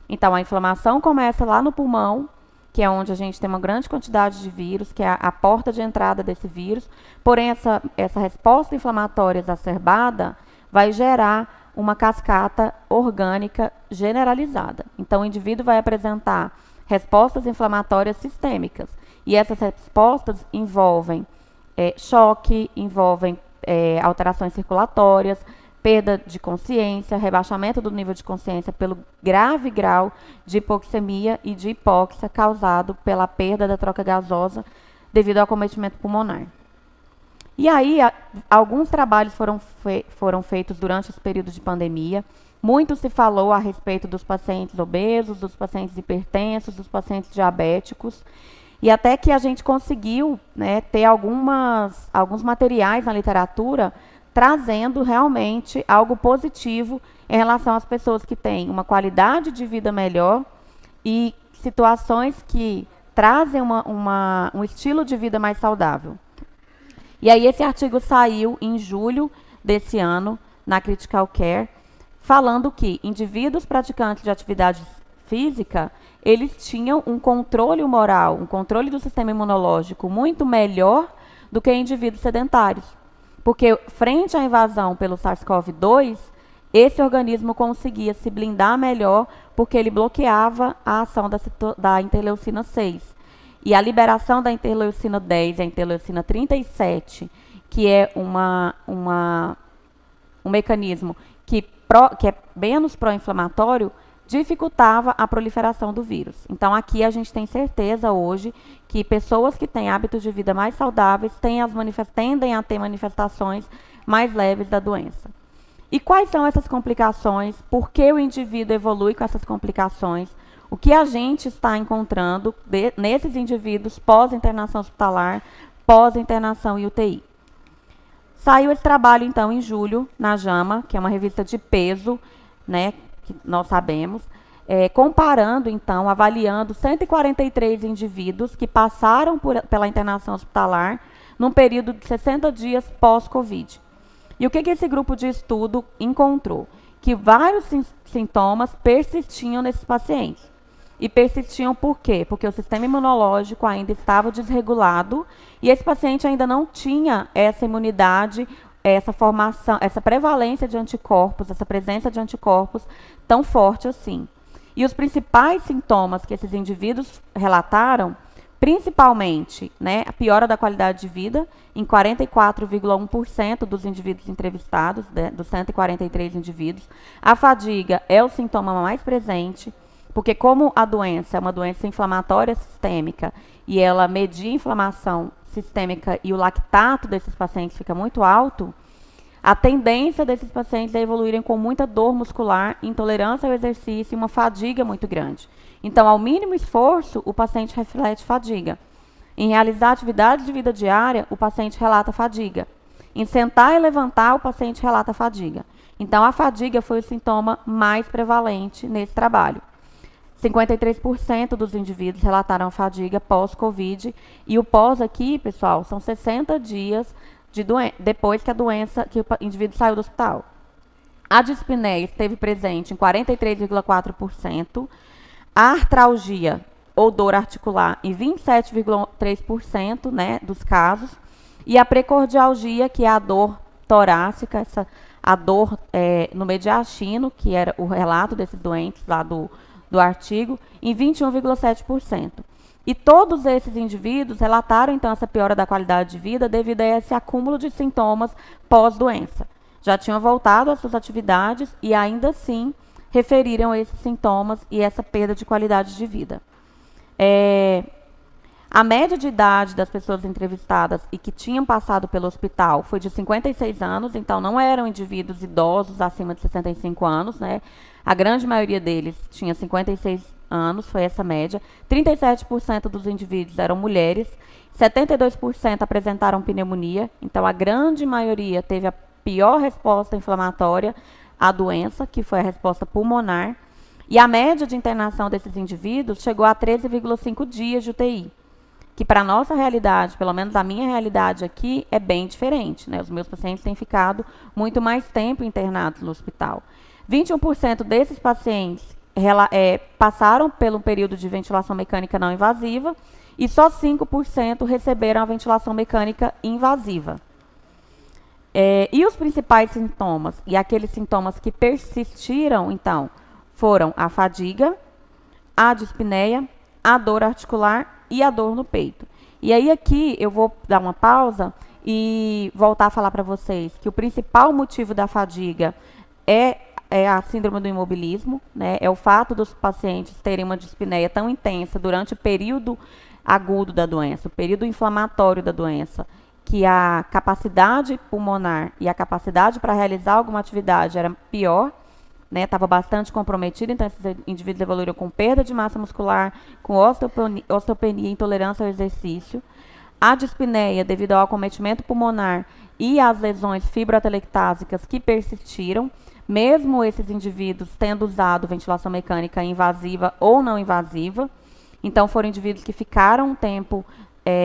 Então, a inflamação começa lá no pulmão, que é onde a gente tem uma grande quantidade de vírus, que é a porta de entrada desse vírus. Porém, essa resposta inflamatória exacerbada vai gerar uma cascata orgânica generalizada. Então, o indivíduo vai apresentar respostas inflamatórias sistêmicas. E essas respostas envolvem choque, envolvem alterações circulatórias, perda de consciência, rebaixamento do nível de consciência pelo grave grau de hipoxemia e de hipóxia causado pela perda da troca gasosa devido ao acometimento pulmonar. E aí, alguns trabalhos foram feitos durante esse período de pandemia. Muito se falou a respeito dos pacientes obesos, dos pacientes hipertensos, dos pacientes diabéticos. E até que a gente conseguiu, né, ter alguns materiais na literatura trazendo realmente algo positivo em relação às pessoas que têm uma qualidade de vida melhor e situações que trazem um estilo de vida mais saudável. E aí esse artigo saiu em julho desse ano, na Critical Care, falando que indivíduos praticantes de atividade física, eles tinham um controle humoral, um controle do sistema imunológico muito melhor do que indivíduos sedentários. Porque frente à invasão pelo SARS-CoV-2, esse organismo conseguia se blindar melhor porque ele bloqueava a ação da interleucina 6. E a liberação da interleucina 10 e a interleucina 37, que é um mecanismo que é menos pró-inflamatório, dificultava a proliferação do vírus. Então, aqui a gente tem certeza hoje que pessoas que têm hábitos de vida mais saudáveis tendem a ter manifestações mais leves da doença. E quais são essas complicações? Por que o indivíduo evolui com essas complicações? O que a gente está encontrando nesses indivíduos pós-internação hospitalar, pós-internação em UTI? Saiu esse trabalho, então, em julho, na JAMA, que é uma revista de peso, né, que nós sabemos, comparando, então, avaliando 143 indivíduos que passaram pela internação hospitalar num período de 60 dias pós-Covid. E o que esse grupo de estudo encontrou? Que vários sintomas persistiam nesses pacientes. E persistiam por quê? Porque o sistema imunológico ainda estava desregulado e esse paciente ainda não tinha essa imunidade, essa formação, essa prevalência de anticorpos, essa presença de anticorpos tão forte assim. E os principais sintomas que esses indivíduos relataram, principalmente, né, a piora da qualidade de vida, em 44,1% dos indivíduos entrevistados, dos 143 indivíduos. A fadiga é o sintoma mais presente, porque como a doença é uma doença inflamatória sistêmica e ela media a inflamação sistêmica e o lactato desses pacientes fica muito alto, a tendência desses pacientes é evoluírem com muita dor muscular, intolerância ao exercício e uma fadiga muito grande. Então, ao mínimo esforço, o paciente reflete fadiga. Em realizar atividades de vida diária, o paciente relata fadiga. Em sentar e levantar, o paciente relata fadiga. Então, a fadiga foi o sintoma mais prevalente nesse trabalho. 53% dos indivíduos relataram fadiga pós-Covid. E o pós aqui, pessoal, são 60 dias depois que o indivíduo saiu do hospital. A dispneia esteve presente em 43,4%. A artralgia ou dor articular em 27,3%, né, dos casos. E a precordialgia, que é a dor torácica, a dor no mediastino, que era o relato desses doentes lá do artigo, em 21,7%. E todos esses indivíduos relataram, então, essa piora da qualidade de vida devido a esse acúmulo de sintomas pós-doença. Já tinham voltado às suas atividades e, ainda assim, referiram esses sintomas e essa perda de qualidade de vida. A média de idade das pessoas entrevistadas e que tinham passado pelo hospital foi de 56 anos, então não eram indivíduos idosos acima de 65 anos, né? A grande maioria deles tinha 56 anos, foi essa média. 37% dos indivíduos eram mulheres, 72% apresentaram pneumonia, então a grande maioria teve a pior resposta inflamatória à doença, que foi a resposta pulmonar. E a média de internação desses indivíduos chegou a 13,5 dias de UTI, que para a nossa realidade, pelo menos a minha realidade aqui, é bem diferente, né? Os meus pacientes têm ficado muito mais tempo internados no hospital. 21% desses pacientes passaram pelo período de ventilação mecânica não invasiva e só 5% receberam a ventilação mecânica invasiva. E os principais sintomas, e aqueles sintomas que persistiram, então, foram a fadiga, a dispneia, a dor articular e a dor no peito. E aí aqui eu vou dar uma pausa e voltar a falar para vocês que o principal motivo da fadiga é a síndrome do imobilismo, né? É o fato dos pacientes terem uma dispneia tão intensa durante o período agudo da doença, o período inflamatório da doença, que a capacidade pulmonar e a capacidade para realizar alguma atividade era pior, né, estava bastante comprometida, então esses indivíduos evoluíram com perda de massa muscular, com osteopenia e intolerância ao exercício. A dispneia, devido ao acometimento pulmonar e às lesões fibroatelectásicas que persistiram, mesmo esses indivíduos tendo usado ventilação mecânica invasiva ou não invasiva. Então, foram indivíduos que ficaram um tempo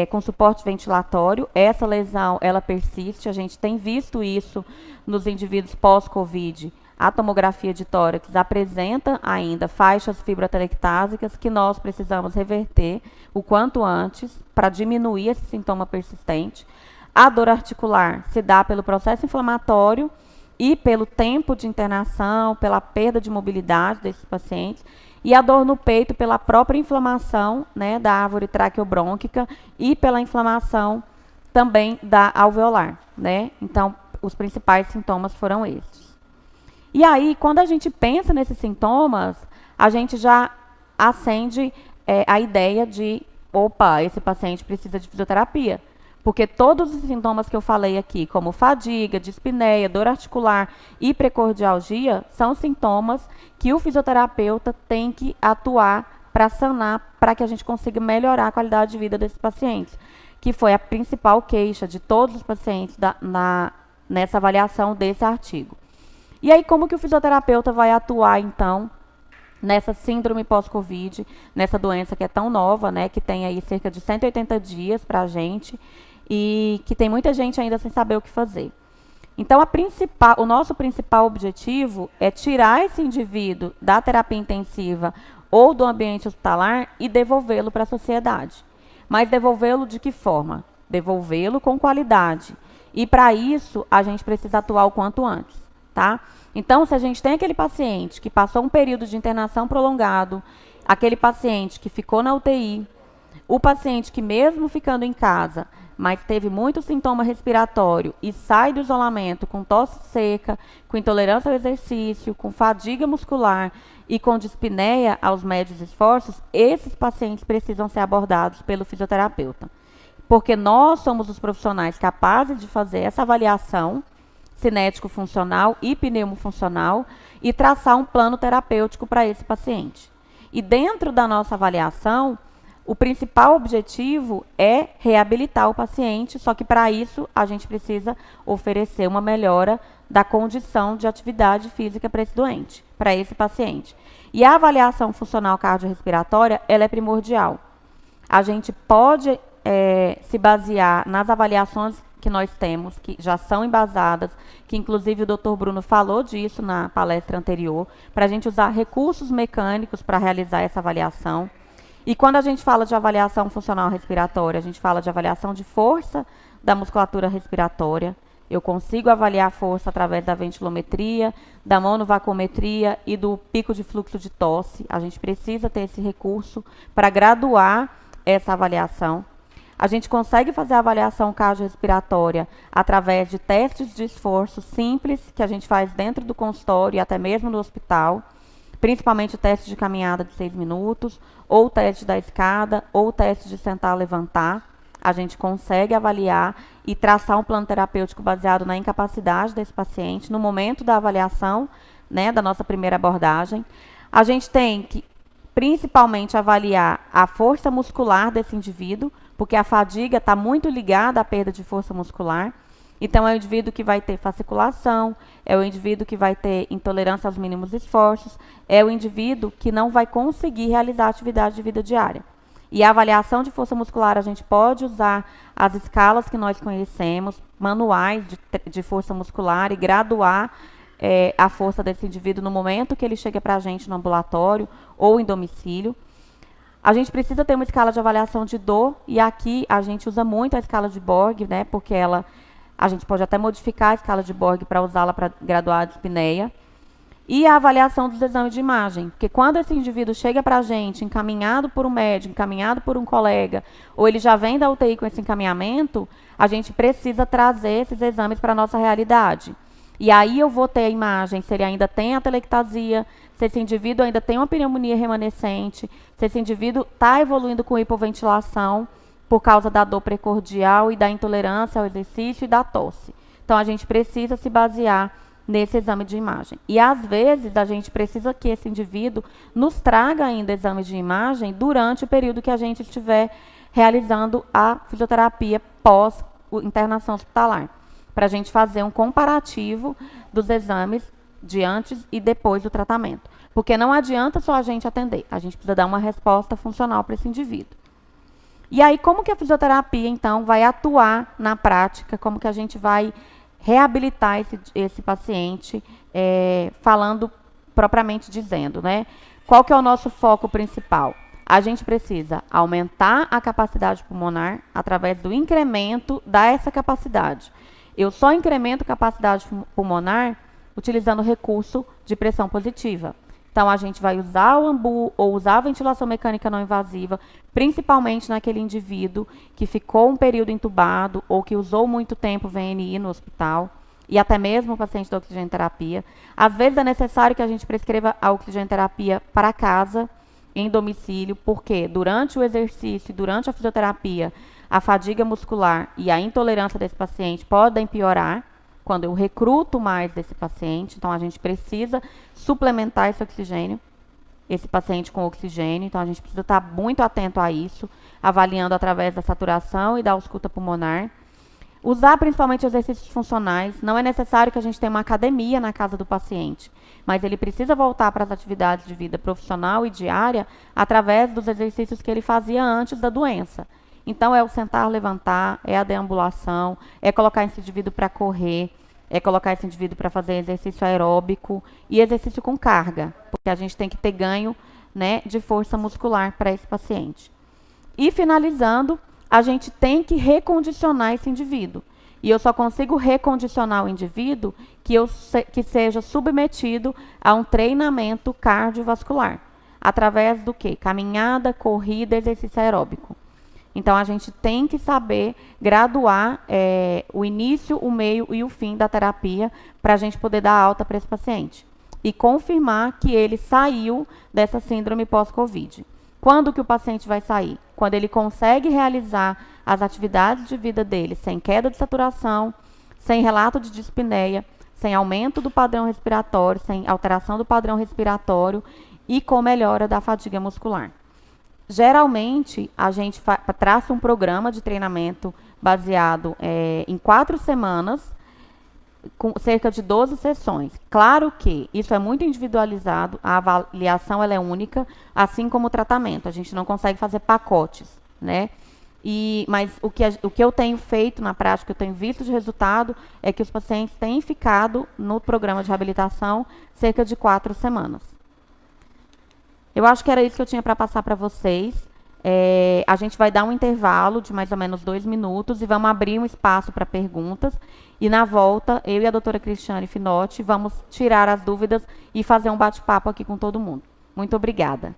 com suporte ventilatório. Essa lesão, ela persiste. A gente tem visto isso nos indivíduos pós-Covid. A tomografia de tórax apresenta ainda faixas fibroatelectásicas que nós precisamos reverter o quanto antes para diminuir esse sintoma persistente. A dor articular se dá pelo processo inflamatório e pelo tempo de internação, pela perda de mobilidade desses pacientes, e a dor no peito pela própria inflamação, né, da árvore traqueobrônquica e pela inflamação também da alveolar, né? Então, os principais sintomas foram esses. E aí, quando a gente pensa nesses sintomas, a gente já acende a ideia de, opa, esse paciente precisa de fisioterapia. Porque todos os sintomas que eu falei aqui, como fadiga, dispneia, dor articular e precordialgia, são sintomas que o fisioterapeuta tem que atuar para sanar, para que a gente consiga melhorar a qualidade de vida desses pacientes, que foi a principal queixa de todos os pacientes nessa avaliação desse artigo. E aí, como que o fisioterapeuta vai atuar, então, nessa síndrome pós-Covid, nessa doença que é tão nova, né, que tem aí cerca de 180 dias para a gente, e que tem muita gente ainda sem saber o que fazer. Então, o nosso principal objetivo é tirar esse indivíduo da terapia intensiva ou do ambiente hospitalar e devolvê-lo para a sociedade. Mas devolvê-lo de que forma? Devolvê-lo com qualidade. E, para isso, a gente precisa atuar o quanto antes, tá? Então, se a gente tem aquele paciente que passou um período de internação prolongado, aquele paciente que ficou na UTI, o paciente que mesmo ficando em casa, mas teve muito sintoma respiratório e sai do isolamento com tosse seca, com intolerância ao exercício, com fadiga muscular e com dispneia aos médios esforços, esses pacientes precisam ser abordados pelo fisioterapeuta. Porque nós somos os profissionais capazes de fazer essa avaliação cinético-funcional e pneumofuncional e traçar um plano terapêutico para esse paciente. E dentro da nossa avaliação, o principal objetivo é reabilitar o paciente, só que para isso a gente precisa oferecer uma melhora da condição de atividade física para esse doente, para esse paciente. E a avaliação funcional cardiorrespiratória, ela é primordial. A gente pode se basear nas avaliações que nós temos, que já são embasadas, que inclusive o Dr. Bruno falou disso na palestra anterior, para a gente usar recursos mecânicos para realizar essa avaliação. E quando a gente fala de avaliação funcional respiratória, a gente fala de avaliação de força da musculatura respiratória. Eu consigo avaliar a força através da ventilometria, da monovacometria e do pico de fluxo de tosse. A gente precisa ter esse recurso para graduar essa avaliação. A gente consegue fazer a avaliação cardiorrespiratória através de testes de esforço simples, que a gente faz dentro do consultório e até mesmo no hospital, principalmente o teste de caminhada de 6 minutos, ou o teste da escada, ou o teste de sentar-levantar. A gente consegue avaliar e traçar um plano terapêutico baseado na incapacidade desse paciente no momento da avaliação, né, da nossa primeira abordagem. A gente tem que, principalmente, avaliar a força muscular desse indivíduo, porque a fadiga está muito ligada à perda de força muscular. Então, é o indivíduo que vai ter fasciculação, é o indivíduo que vai ter intolerância aos mínimos esforços, é o indivíduo que não vai conseguir realizar a atividade de vida diária. E a avaliação de força muscular, a gente pode usar as escalas que nós conhecemos, manuais de força muscular, e graduar a força desse indivíduo no momento que ele chega para a gente no ambulatório ou em domicílio. A gente precisa ter uma escala de avaliação de dor, e aqui a gente usa muito a escala de Borg, né, porque a gente pode até modificar a escala de Borg para usá-la para graduar a dispneia. E a avaliação dos exames de imagem, porque quando esse indivíduo chega para a gente encaminhado por um médico, encaminhado por um colega, ou ele já vem da UTI com esse encaminhamento, a gente precisa trazer esses exames para a nossa realidade. E aí eu vou ter a imagem, se ele ainda tem atelectasia, se esse indivíduo ainda tem uma pneumonia remanescente, se esse indivíduo está evoluindo com hipoventilação por causa da dor precordial e da intolerância ao exercício e da tosse. Então, a gente precisa se basear nesse exame de imagem. E, às vezes, a gente precisa que esse indivíduo nos traga ainda exames de imagem durante o período que a gente estiver realizando a fisioterapia pós-internação hospitalar, para a gente fazer um comparativo dos exames de antes e depois do tratamento. Porque não adianta só a gente atender, a gente precisa dar uma resposta funcional para esse indivíduo. E aí, como que a fisioterapia, então, vai atuar na prática, como que a gente vai reabilitar esse paciente, falando propriamente dizendo, né? Qual que é o nosso foco principal? A gente precisa aumentar a capacidade pulmonar através do incremento dessa capacidade. Eu só incremento capacidade pulmonar utilizando o recurso de pressão positiva. Então, a gente vai usar o AMBU ou usar a ventilação mecânica não invasiva, principalmente naquele indivíduo que ficou um período entubado ou que usou muito tempo VNI no hospital, e até mesmo o paciente da oxigenoterapia. Às vezes é necessário que a gente prescreva a oxigenoterapia para casa, em domicílio, porque durante o exercício e durante a fisioterapia, a fadiga muscular e a intolerância desse paciente podem piorar quando eu recruto mais desse paciente. Então, a gente precisa suplementar esse oxigênio, esse paciente com oxigênio. Então, a gente precisa estar muito atento a isso, avaliando através da saturação e da ausculta pulmonar. Usar principalmente exercícios funcionais. Não é necessário que a gente tenha uma academia na casa do paciente, mas ele precisa voltar para as atividades de vida profissional e diária através dos exercícios que ele fazia antes da doença. Então, é o sentar, levantar, é a deambulação, é colocar esse indivíduo para correr, é colocar esse indivíduo para fazer exercício aeróbico e exercício com carga, porque a gente tem que ter ganho, né, de força muscular para esse paciente. E, finalizando, a gente tem que recondicionar esse indivíduo. E eu só consigo recondicionar o indivíduo que seja submetido a um treinamento cardiovascular. Através do quê? Caminhada, corrida, exercício aeróbico. Então, a gente tem que saber graduar o início, o meio e o fim da terapia para a gente poder dar alta para esse paciente. E confirmar que ele saiu dessa síndrome pós-Covid. Quando que o paciente vai sair? Quando ele consegue realizar as atividades de vida dele sem queda de saturação, sem relato de dispneia, sem aumento do padrão respiratório, sem alteração do padrão respiratório e com melhora da fadiga muscular. Geralmente, a gente traça um programa de treinamento baseado em 4 semanas, com cerca de 12 sessões. Claro que isso é muito individualizado, a avaliação ela é única, assim como o tratamento. A gente não consegue fazer pacotes, né? Mas o que eu tenho feito na prática, eu tenho visto de resultado, é que os pacientes têm ficado no programa de reabilitação cerca de 4 semanas. Eu acho que era isso que eu tinha para passar para vocês. A gente vai dar um intervalo de mais ou menos 2 minutos e vamos abrir um espaço para perguntas. E na volta, eu e a doutora Cristiane Finotti vamos tirar as dúvidas e fazer um bate-papo aqui com todo mundo. Muito obrigada.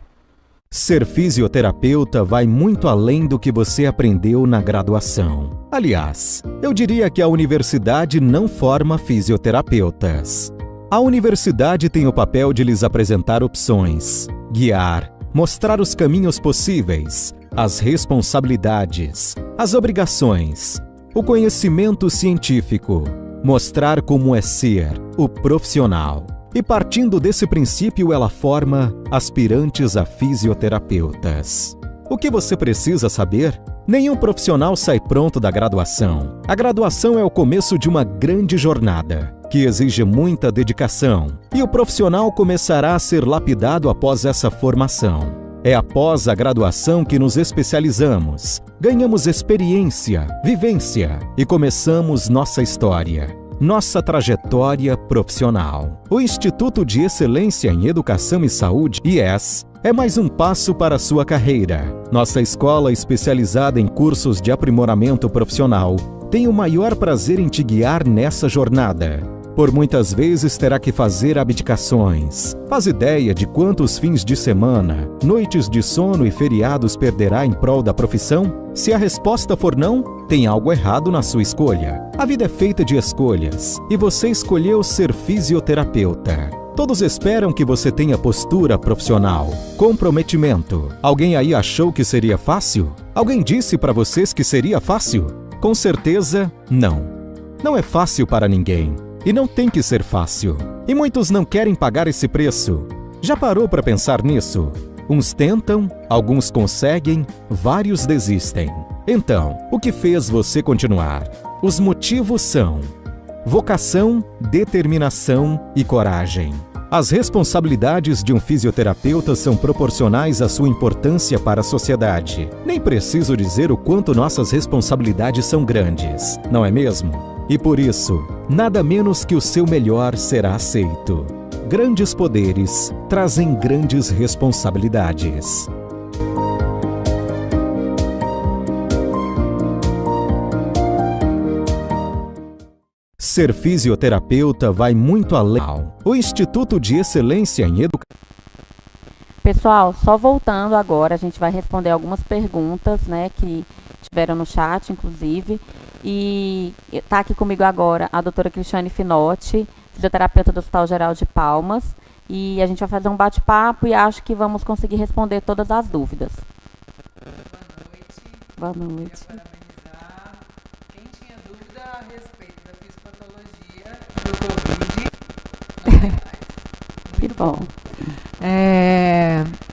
Ser fisioterapeuta vai muito além do que você aprendeu na graduação. Aliás, eu diria que a universidade não forma fisioterapeutas. A universidade tem o papel de lhes apresentar opções, guiar, mostrar os caminhos possíveis, as responsabilidades, as obrigações, o conhecimento científico, mostrar como é ser o profissional. E partindo desse princípio, ela forma aspirantes a fisioterapeutas. O que você precisa saber? Nenhum profissional sai pronto da graduação. A graduação é o começo de uma grande jornada, que exige muita dedicação, e o profissional começará a ser lapidado após essa formação. É após a graduação que nos especializamos, ganhamos experiência, vivência e começamos nossa história, nossa trajetória profissional. O Instituto de Excelência em Educação e Saúde, IES, é mais um passo para a sua carreira. Nossa escola especializada em cursos de aprimoramento profissional tem o maior prazer em te guiar nessa jornada. Por muitas vezes terá que fazer abdicações. Faz ideia de quantos fins de semana, noites de sono e feriados perderá em prol da profissão? Se a resposta for não, tem algo errado na sua escolha. A vida é feita de escolhas e você escolheu ser fisioterapeuta. Todos esperam que você tenha postura profissional, comprometimento. Alguém aí achou que seria fácil? Alguém disse para vocês que seria fácil? Com certeza, não. Não é fácil para ninguém. E não tem que ser fácil. E muitos não querem pagar esse preço. Já parou para pensar nisso? Uns tentam, alguns conseguem, vários desistem. Então, o que fez você continuar? Os motivos são vocação, determinação e coragem. As responsabilidades de um fisioterapeuta são proporcionais à sua importância para a sociedade. Nem preciso dizer o quanto nossas responsabilidades são grandes, não é mesmo? E por isso, nada menos que o seu melhor será aceito. Grandes poderes trazem grandes responsabilidades. Ser fisioterapeuta vai muito além. O Instituto de Excelência em Educação. Pessoal, só voltando agora, a gente vai responder algumas perguntas, né, que tiveram no chat, inclusive. E está aqui comigo agora a doutora Cristiane Finotti, fisioterapeuta do Hospital Geral de Palmas. E a gente vai fazer um bate-papo e acho que vamos conseguir responder todas as dúvidas. Boa noite. Boa noite. Parabenizar quem tinha dúvida a respeito da fisiopatologia do Covid. Que bom.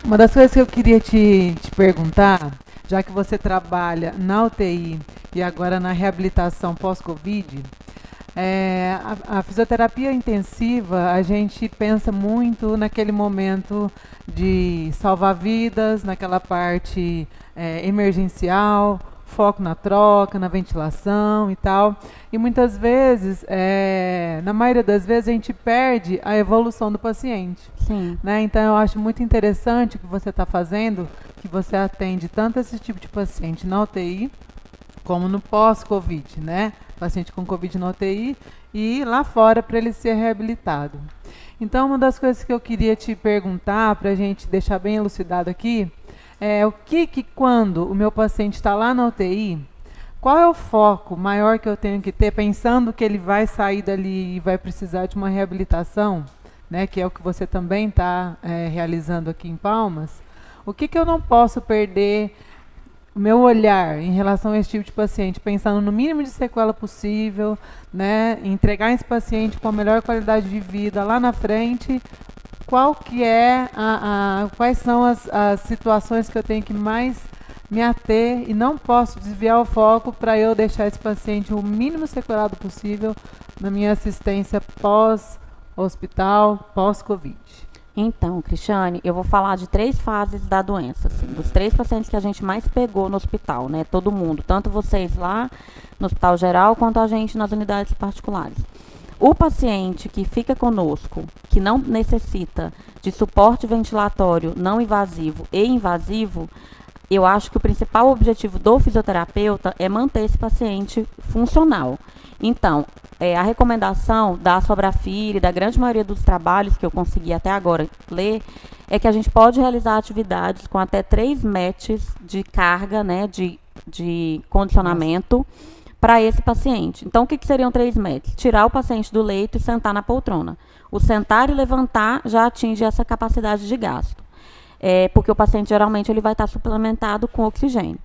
Uma das coisas que eu queria te perguntar, já que você trabalha na UTI e agora na reabilitação pós-Covid, a fisioterapia intensiva, a gente pensa muito naquele momento de salvar vidas, naquela parte emergencial, foco na troca, na ventilação e tal. E muitas vezes, na maioria das vezes, a gente perde a evolução do paciente. Sim. Né? Então, eu acho muito interessante o que você está fazendo, que você atende tanto esse tipo de paciente na UTI, como no pós-Covid, né? Paciente com Covid na UTI e lá fora para ele ser reabilitado. Então, uma das coisas que eu queria te perguntar, para a gente deixar bem elucidado aqui, é o que quando o meu paciente está lá na UTI, qual é o foco maior que eu tenho que ter, pensando que ele vai sair dali e vai precisar de uma reabilitação, né, que é o que você também está realizando aqui em Palmas. O que eu não posso perder o meu olhar em relação a esse tipo de paciente, pensando no mínimo de sequela possível, né, entregar esse paciente com a melhor qualidade de vida lá na frente, quais são as situações que eu tenho que mais me ater e não posso desviar o foco para eu deixar esse paciente o mínimo sequelado possível na minha assistência pós-hospital, pós-Covid. Então, Cristiane, eu vou falar de 3 fases da doença, assim, dos 3 pacientes que a gente mais pegou no hospital, né? Todo mundo, tanto vocês lá no Hospital Geral, quanto a gente nas unidades particulares. O paciente que fica conosco, que não necessita de suporte ventilatório não invasivo e invasivo, eu acho que o principal objetivo do fisioterapeuta é manter esse paciente funcional. Então, a recomendação da Sobrafire, da grande maioria dos trabalhos que eu consegui até agora ler, é que a gente pode realizar atividades com até 3 METs de carga, né, de condicionamento para esse paciente. Então, o que seriam 3 METs? Tirar o paciente do leito e sentar na poltrona. O sentar e levantar já atinge essa capacidade de gasto. Porque o paciente, geralmente, ele vai estar suplementado com oxigênio.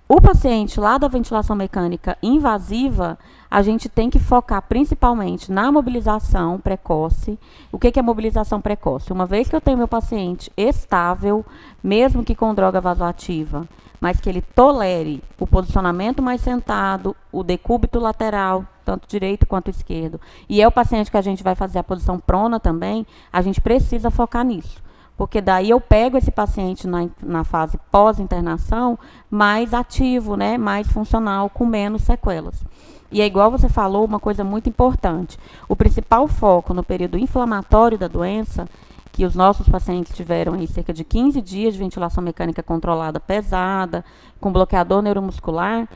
O paciente lá da ventilação mecânica invasiva, a gente tem que focar principalmente na mobilização precoce. O que é mobilização precoce? Uma vez que eu tenho meu paciente estável, mesmo que com droga vasoativa, mas que ele tolere o posicionamento mais sentado, o decúbito lateral, tanto direito quanto esquerdo, e é o paciente que a gente vai fazer a posição prona também, a gente precisa focar nisso. Porque daí eu pego esse paciente na fase pós-internação mais ativo, né, mais funcional, com menos sequelas. E é igual você falou, uma coisa muito importante. O principal foco no período inflamatório da doença, que os nossos pacientes tiveram aí cerca de 15 dias de ventilação mecânica controlada pesada, com bloqueador neuromuscular,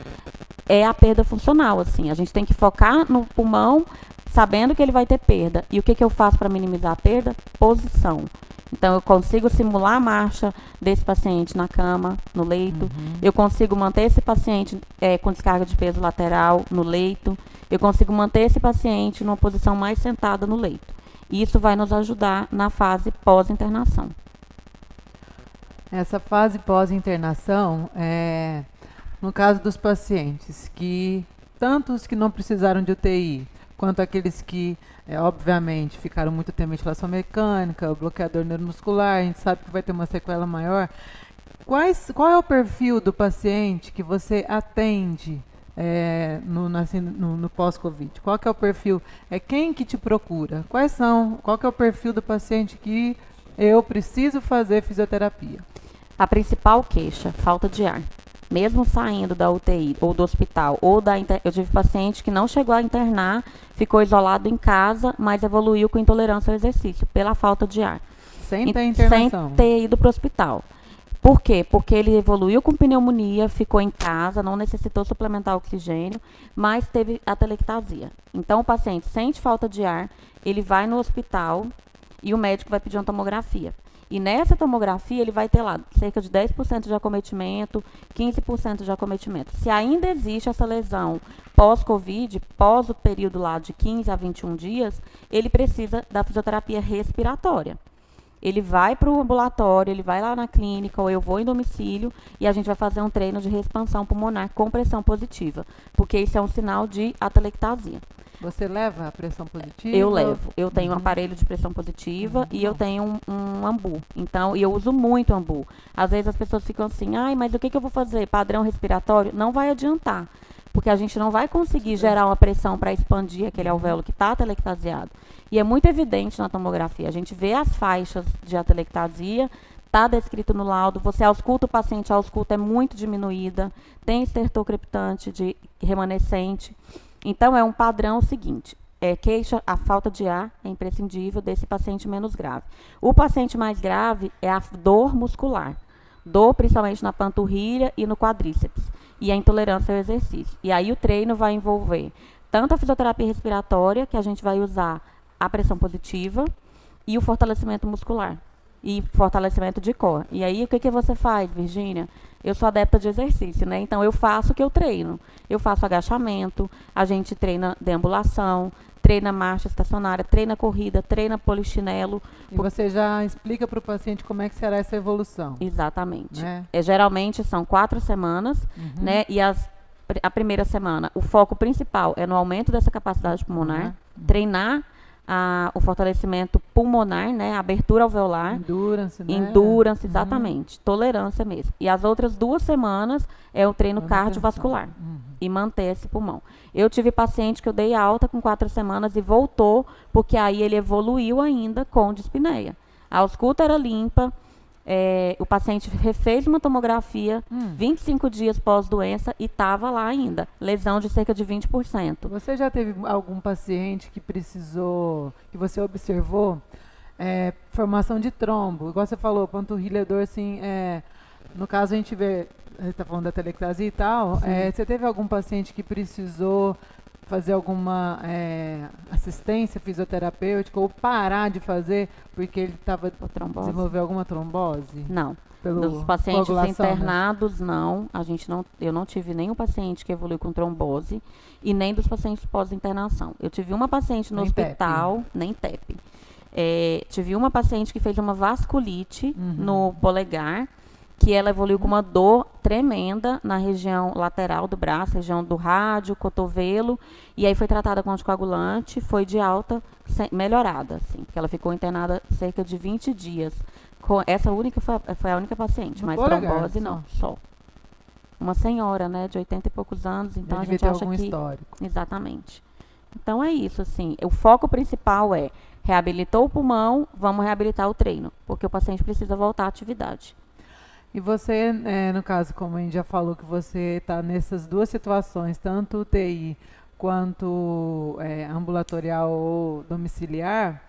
é a perda funcional, assim. A gente tem que focar no pulmão, sabendo que ele vai ter perda. E o que eu faço para minimizar a perda? Posição. Então, eu consigo simular a marcha desse paciente na cama, no leito. Eu consigo manter esse paciente com descarga de peso lateral no leito. Eu consigo manter esse paciente numa posição mais sentada no leito. E isso vai nos ajudar na fase pós-internação. Essa fase pós-internação, no caso dos pacientes, tanto os que não precisaram de UTI, quanto aqueles que, obviamente, ficaram muito tempo em ventilação mecânica, o bloqueador neuromuscular, a gente sabe que vai ter uma sequela maior. Qual é o perfil do paciente que você atende no pós-Covid? Qual que é o perfil? Quem que te procura? Qual que é o perfil do paciente que eu preciso fazer fisioterapia? A principal queixa, falta de ar. Mesmo saindo da UTI ou do hospital, eu tive paciente que não chegou a internar, ficou isolado em casa, mas evoluiu com intolerância ao exercício, pela falta de ar. Sem ter internação? Sem ter ido para o hospital. Por quê? Porque ele evoluiu com pneumonia, ficou em casa, não necessitou suplementar oxigênio, mas teve atelectasia. Então, o paciente sente falta de ar, ele vai no hospital e o médico vai pedir uma tomografia. E nessa tomografia ele vai ter lá cerca de 10% de acometimento, 15% de acometimento. Se ainda existe essa lesão pós-Covid, pós o período lá de 15 a 21 dias, ele precisa da fisioterapia respiratória. Ele vai para o ambulatório, ele vai lá na clínica, ou eu vou em domicílio, e a gente vai fazer um treino de expansão pulmonar com pressão positiva, porque isso é um sinal de atelectasia. Você leva a pressão positiva? Eu levo. Eu tenho um aparelho de pressão positiva e eu tenho um ambu. Então, e eu uso muito ambu. Às vezes as pessoas ficam assim, mas o que eu vou fazer? Padrão respiratório? Não vai adiantar. Porque a gente não vai conseguir gerar uma pressão para expandir aquele alvéolo que está atelectasiado. E é muito evidente na tomografia. A gente vê as faixas de atelectasia, está descrito no laudo. Você ausculta o paciente, a ausculta é muito diminuída, tem estertor crepitante de remanescente. Então, é um padrão seguinte, queixa, a falta de ar é imprescindível desse paciente menos grave. O paciente mais grave é a dor muscular, dor principalmente na panturrilha e no quadríceps, e a intolerância ao exercício. E aí o treino vai envolver tanto a fisioterapia respiratória, que a gente vai usar a pressão positiva, e o fortalecimento muscular, e fortalecimento de core. E aí, o que você faz, Virgínia? Eu sou adepta de exercício, né? Então, eu faço o que eu treino. Eu faço agachamento, a gente treina deambulação, treina marcha estacionária, treina corrida, treina polichinelo. E você já explica para o paciente como é que será essa evolução. Exatamente. Né? Geralmente, são 4 semanas, né? E a primeira semana, o foco principal é no aumento dessa capacidade pulmonar, treinar o fortalecimento pulmonar, né? A abertura alveolar. Endurance, né? Endurance, exatamente. Tolerância mesmo. E as outras 2 semanas é o treino cardiovascular. E manter esse pulmão. Eu tive paciente que eu dei alta com 4 semanas e voltou, porque aí ele evoluiu ainda com dispneia. A ausculta era limpa, o paciente refez uma tomografia 25 dias pós-doença e estava lá ainda. Lesão de cerca de 20%. Você já teve algum paciente que precisou, que você observou, formação de trombo? Igual você falou, panturrilha, dor, assim, no caso a gente está falando da atelectasia e tal, você teve algum paciente que precisou fazer alguma assistência fisioterapêutica ou parar de fazer porque ele estava desenvolvendo alguma trombose? Não. Dos pacientes internados, não. Eu não tive nenhum paciente que evoluiu com trombose e nem dos pacientes pós-internação. Eu tive uma paciente no hospital, nem TEP. Tive uma paciente que fez uma vasculite no polegar, que ela evoluiu com uma dor tremenda na região lateral do braço, região do rádio, cotovelo, e aí foi tratada com anticoagulante, foi de alta, melhorada, assim, porque ela ficou internada cerca de 20 dias. Essa foi a única paciente, mas trombose não, só. Uma senhora, né, de 80 e poucos anos, então a gente acha que... histórico. Exatamente. Então é isso, assim, o foco principal é reabilitou o pulmão, vamos reabilitar o treino, porque o paciente precisa voltar à atividade. E você, no caso, como a gente já falou, que você está nessas 2 situações, tanto UTI quanto ambulatorial ou domiciliar,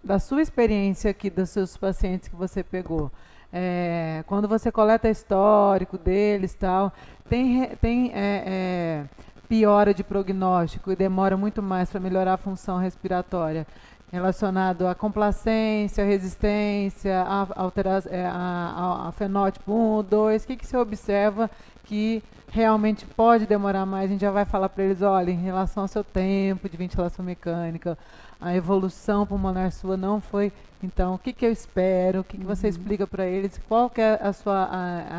da sua experiência aqui, dos seus pacientes que você pegou, quando você coleta histórico deles, tal, tem piora de prognóstico e demora muito mais para melhorar a função respiratória, relacionado à complacência, à resistência, a fenótipo 1, 2, o que você observa que realmente pode demorar mais? A gente já vai falar para eles, olha, em relação ao seu tempo de ventilação mecânica, a evolução pulmonar sua não foi, então, o que eu espero, o que você explica para eles, qual que é a sua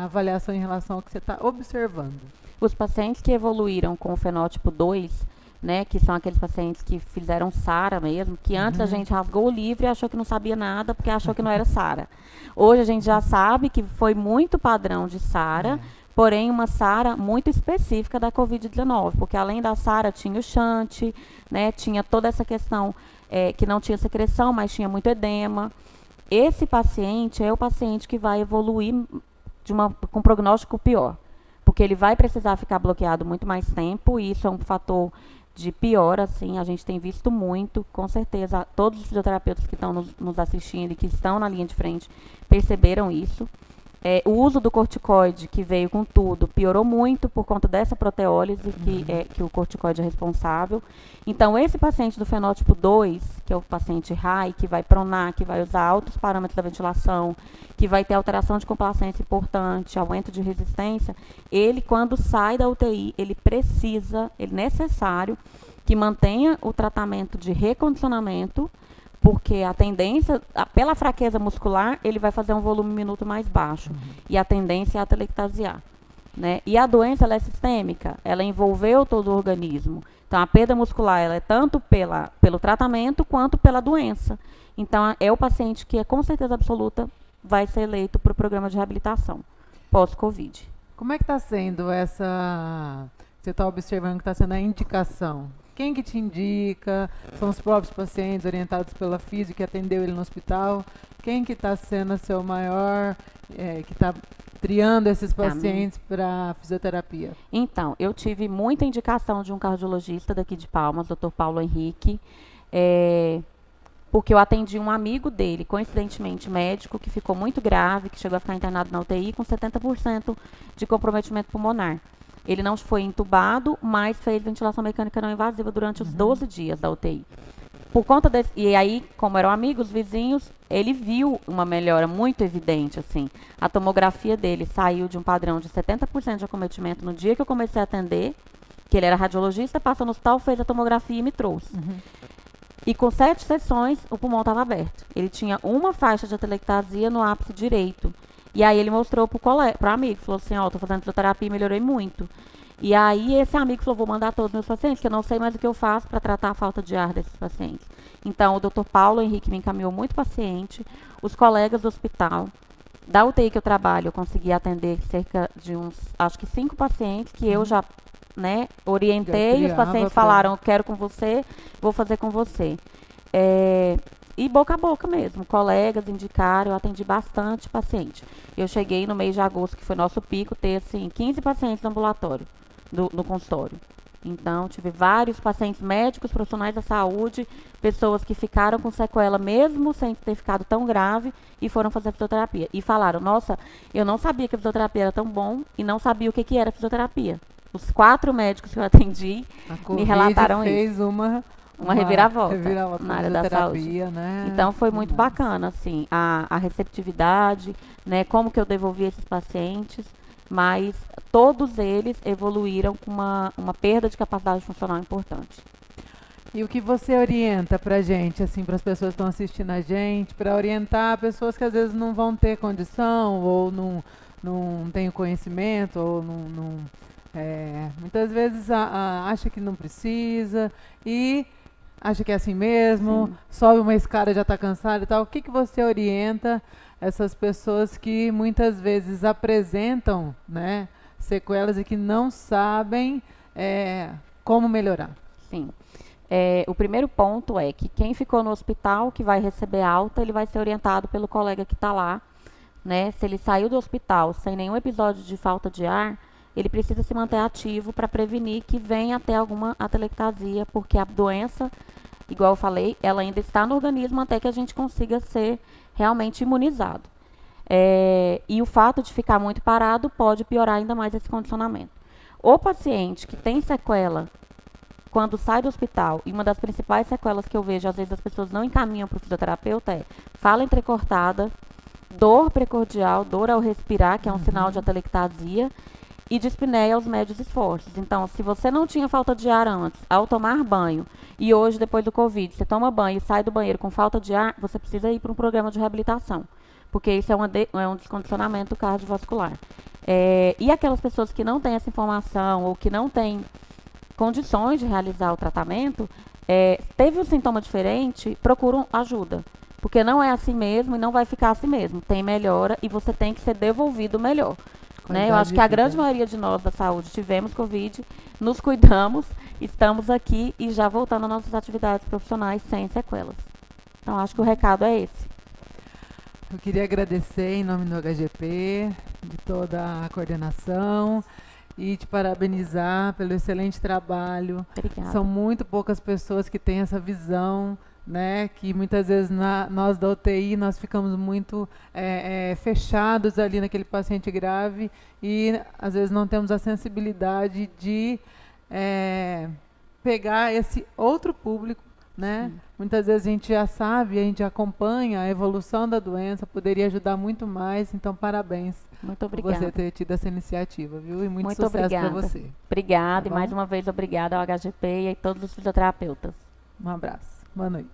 avaliação em relação ao que você está observando? Os pacientes que evoluíram com o fenótipo 2, né, que são aqueles pacientes que fizeram SARA mesmo, que antes a gente rasgou o livro e achou que não sabia nada, porque achou que não era SARA. Hoje a gente já sabe que foi muito padrão de SARA, porém uma SARA muito específica da Covid-19, porque além da SARA tinha o shunt, né, tinha toda essa questão que não tinha secreção, mas tinha muito edema. Esse paciente é o paciente que vai evoluir com prognóstico pior, porque ele vai precisar ficar bloqueado muito mais tempo, e isso é um fator de pior, assim, a gente tem visto muito, com certeza, todos os fisioterapeutas que estão nos assistindo e que estão na linha de frente perceberam isso. O uso do corticoide, que veio com tudo, piorou muito por conta dessa proteólise que o corticoide é responsável. Então, esse paciente do fenótipo 2, que é o paciente high, que vai pronar, que vai usar altos parâmetros da ventilação, que vai ter alteração de complacência importante, aumento de resistência, ele, quando sai da UTI, ele necessário que mantenha o tratamento de recondicionamento, porque a tendência, pela fraqueza muscular, ele vai fazer um volume minuto mais baixo. E a tendência é atelectasiar, né? E a doença, ela é sistêmica, ela envolveu todo o organismo. Então, a perda muscular, ela é tanto pelo tratamento, quanto pela doença. Então, é o paciente que, com certeza absoluta, vai ser eleito para o programa de reabilitação pós-Covid. Como é que está sendo essa... Você está observando que está sendo a indicação? Quem que te indica? São os próprios pacientes orientados pela física que atendeu ele no hospital? Quem que está sendo seu maior, que está triando esses pacientes para fisioterapia? Então, eu tive muita indicação de um cardiologista daqui de Palmas, Dr. Paulo Henrique, porque eu atendi um amigo dele, coincidentemente médico, que ficou muito grave, que chegou a ficar internado na UTI com 70% de comprometimento pulmonar. Ele não foi entubado, mas fez ventilação mecânica não invasiva durante os 12 dias da UTI. Por conta desse, e aí, como eram amigos, vizinhos, ele viu uma melhora muito evidente, assim. A tomografia dele saiu de um padrão de 70% de acometimento no dia que eu comecei a atender, que ele era radiologista, passou no hospital, fez a tomografia e me trouxe. E com 7 sessões, o pulmão estava aberto. Ele tinha uma faixa de atelectasia no ápice direito. E aí ele mostrou pro amigo, falou assim, tô fazendo fisioterapia e melhorei muito. E aí esse amigo falou, vou mandar todos os meus pacientes, que eu não sei mais o que eu faço para tratar a falta de ar desses pacientes. Então, o Dr. Paulo Henrique me encaminhou muito paciente, os colegas do hospital, da UTI que eu trabalho, eu consegui atender cerca de uns, acho que 5 pacientes, que eu já, né, orientei, os pacientes falaram, eu quero com você, vou fazer com você. E boca a boca mesmo, colegas indicaram, eu atendi bastante paciente. Eu cheguei no mês de agosto, que foi nosso pico, ter assim, 15 pacientes no ambulatório, no consultório. Então, tive vários pacientes médicos, profissionais da saúde, pessoas que ficaram com sequela mesmo sem ter ficado tão grave e foram fazer fisioterapia. E falaram, nossa, eu não sabia que a fisioterapia era tão bom e não sabia o que era fisioterapia. Os 4 médicos que eu atendi me relataram fez isso. Uma reviravolta na área da saúde. Né? Então, foi muito bacana, assim, a receptividade, né, como que eu devolvi esses pacientes, mas todos eles evoluíram com uma perda de capacidade funcional importante. E o que você orienta pra gente, assim, para as pessoas que estão assistindo a gente, para orientar pessoas que às vezes não vão ter condição, ou não têm o conhecimento, ou muitas vezes acha que não precisa e acha que é assim mesmo, sobe uma escada e já está cansado e tal. O que você orienta essas pessoas que muitas vezes apresentam, né, sequelas e que não sabem como melhorar? Sim. O primeiro ponto é que quem ficou no hospital, que vai receber alta, ele vai ser orientado pelo colega que está lá, né? Se ele saiu do hospital sem nenhum episódio de falta de ar, ele precisa se manter ativo para prevenir que venha até alguma atelectasia, porque a doença, igual eu falei, ela ainda está no organismo até que a gente consiga ser realmente imunizado. E o fato de ficar muito parado pode piorar ainda mais esse condicionamento. O paciente que tem sequela quando sai do hospital, e uma das principais sequelas que eu vejo, às vezes as pessoas não encaminham para o fisioterapeuta, é fala entrecortada, dor precordial, dor ao respirar, que é um sinal de atelectasia, e dispneia aos médios esforços. Então, se você não tinha falta de ar antes, ao tomar banho, e hoje, depois do Covid, você toma banho e sai do banheiro com falta de ar, você precisa ir para um programa de reabilitação, porque isso é um descondicionamento cardiovascular. E aquelas pessoas que não têm essa informação, ou que não têm condições de realizar o tratamento, teve um sintoma diferente, procuram ajuda. Porque não é assim mesmo e não vai ficar assim mesmo. Tem melhora e você tem que ser devolvido melhor. Né? Eu acho que a grande maioria de nós da saúde tivemos Covid, nos cuidamos, estamos aqui e já voltando às nossas atividades profissionais sem sequelas. Então, acho que o recado é esse. Eu queria agradecer em nome do HGP, de toda a coordenação, e te parabenizar pelo excelente trabalho. Obrigada. São muito poucas pessoas que têm essa visão, né, que muitas vezes nós da UTI nós ficamos muito fechados ali naquele paciente grave e às vezes não temos a sensibilidade de pegar esse outro público, né? Muitas vezes a gente já sabe, a gente acompanha a evolução da doença, poderia ajudar muito mais, então parabéns. Muito obrigada. Por você ter tido essa iniciativa, viu? E muito sucesso para você. Obrigada, Tá e mais uma vez obrigada ao HGP e a todos os fisioterapeutas. Um abraço. Boa noite.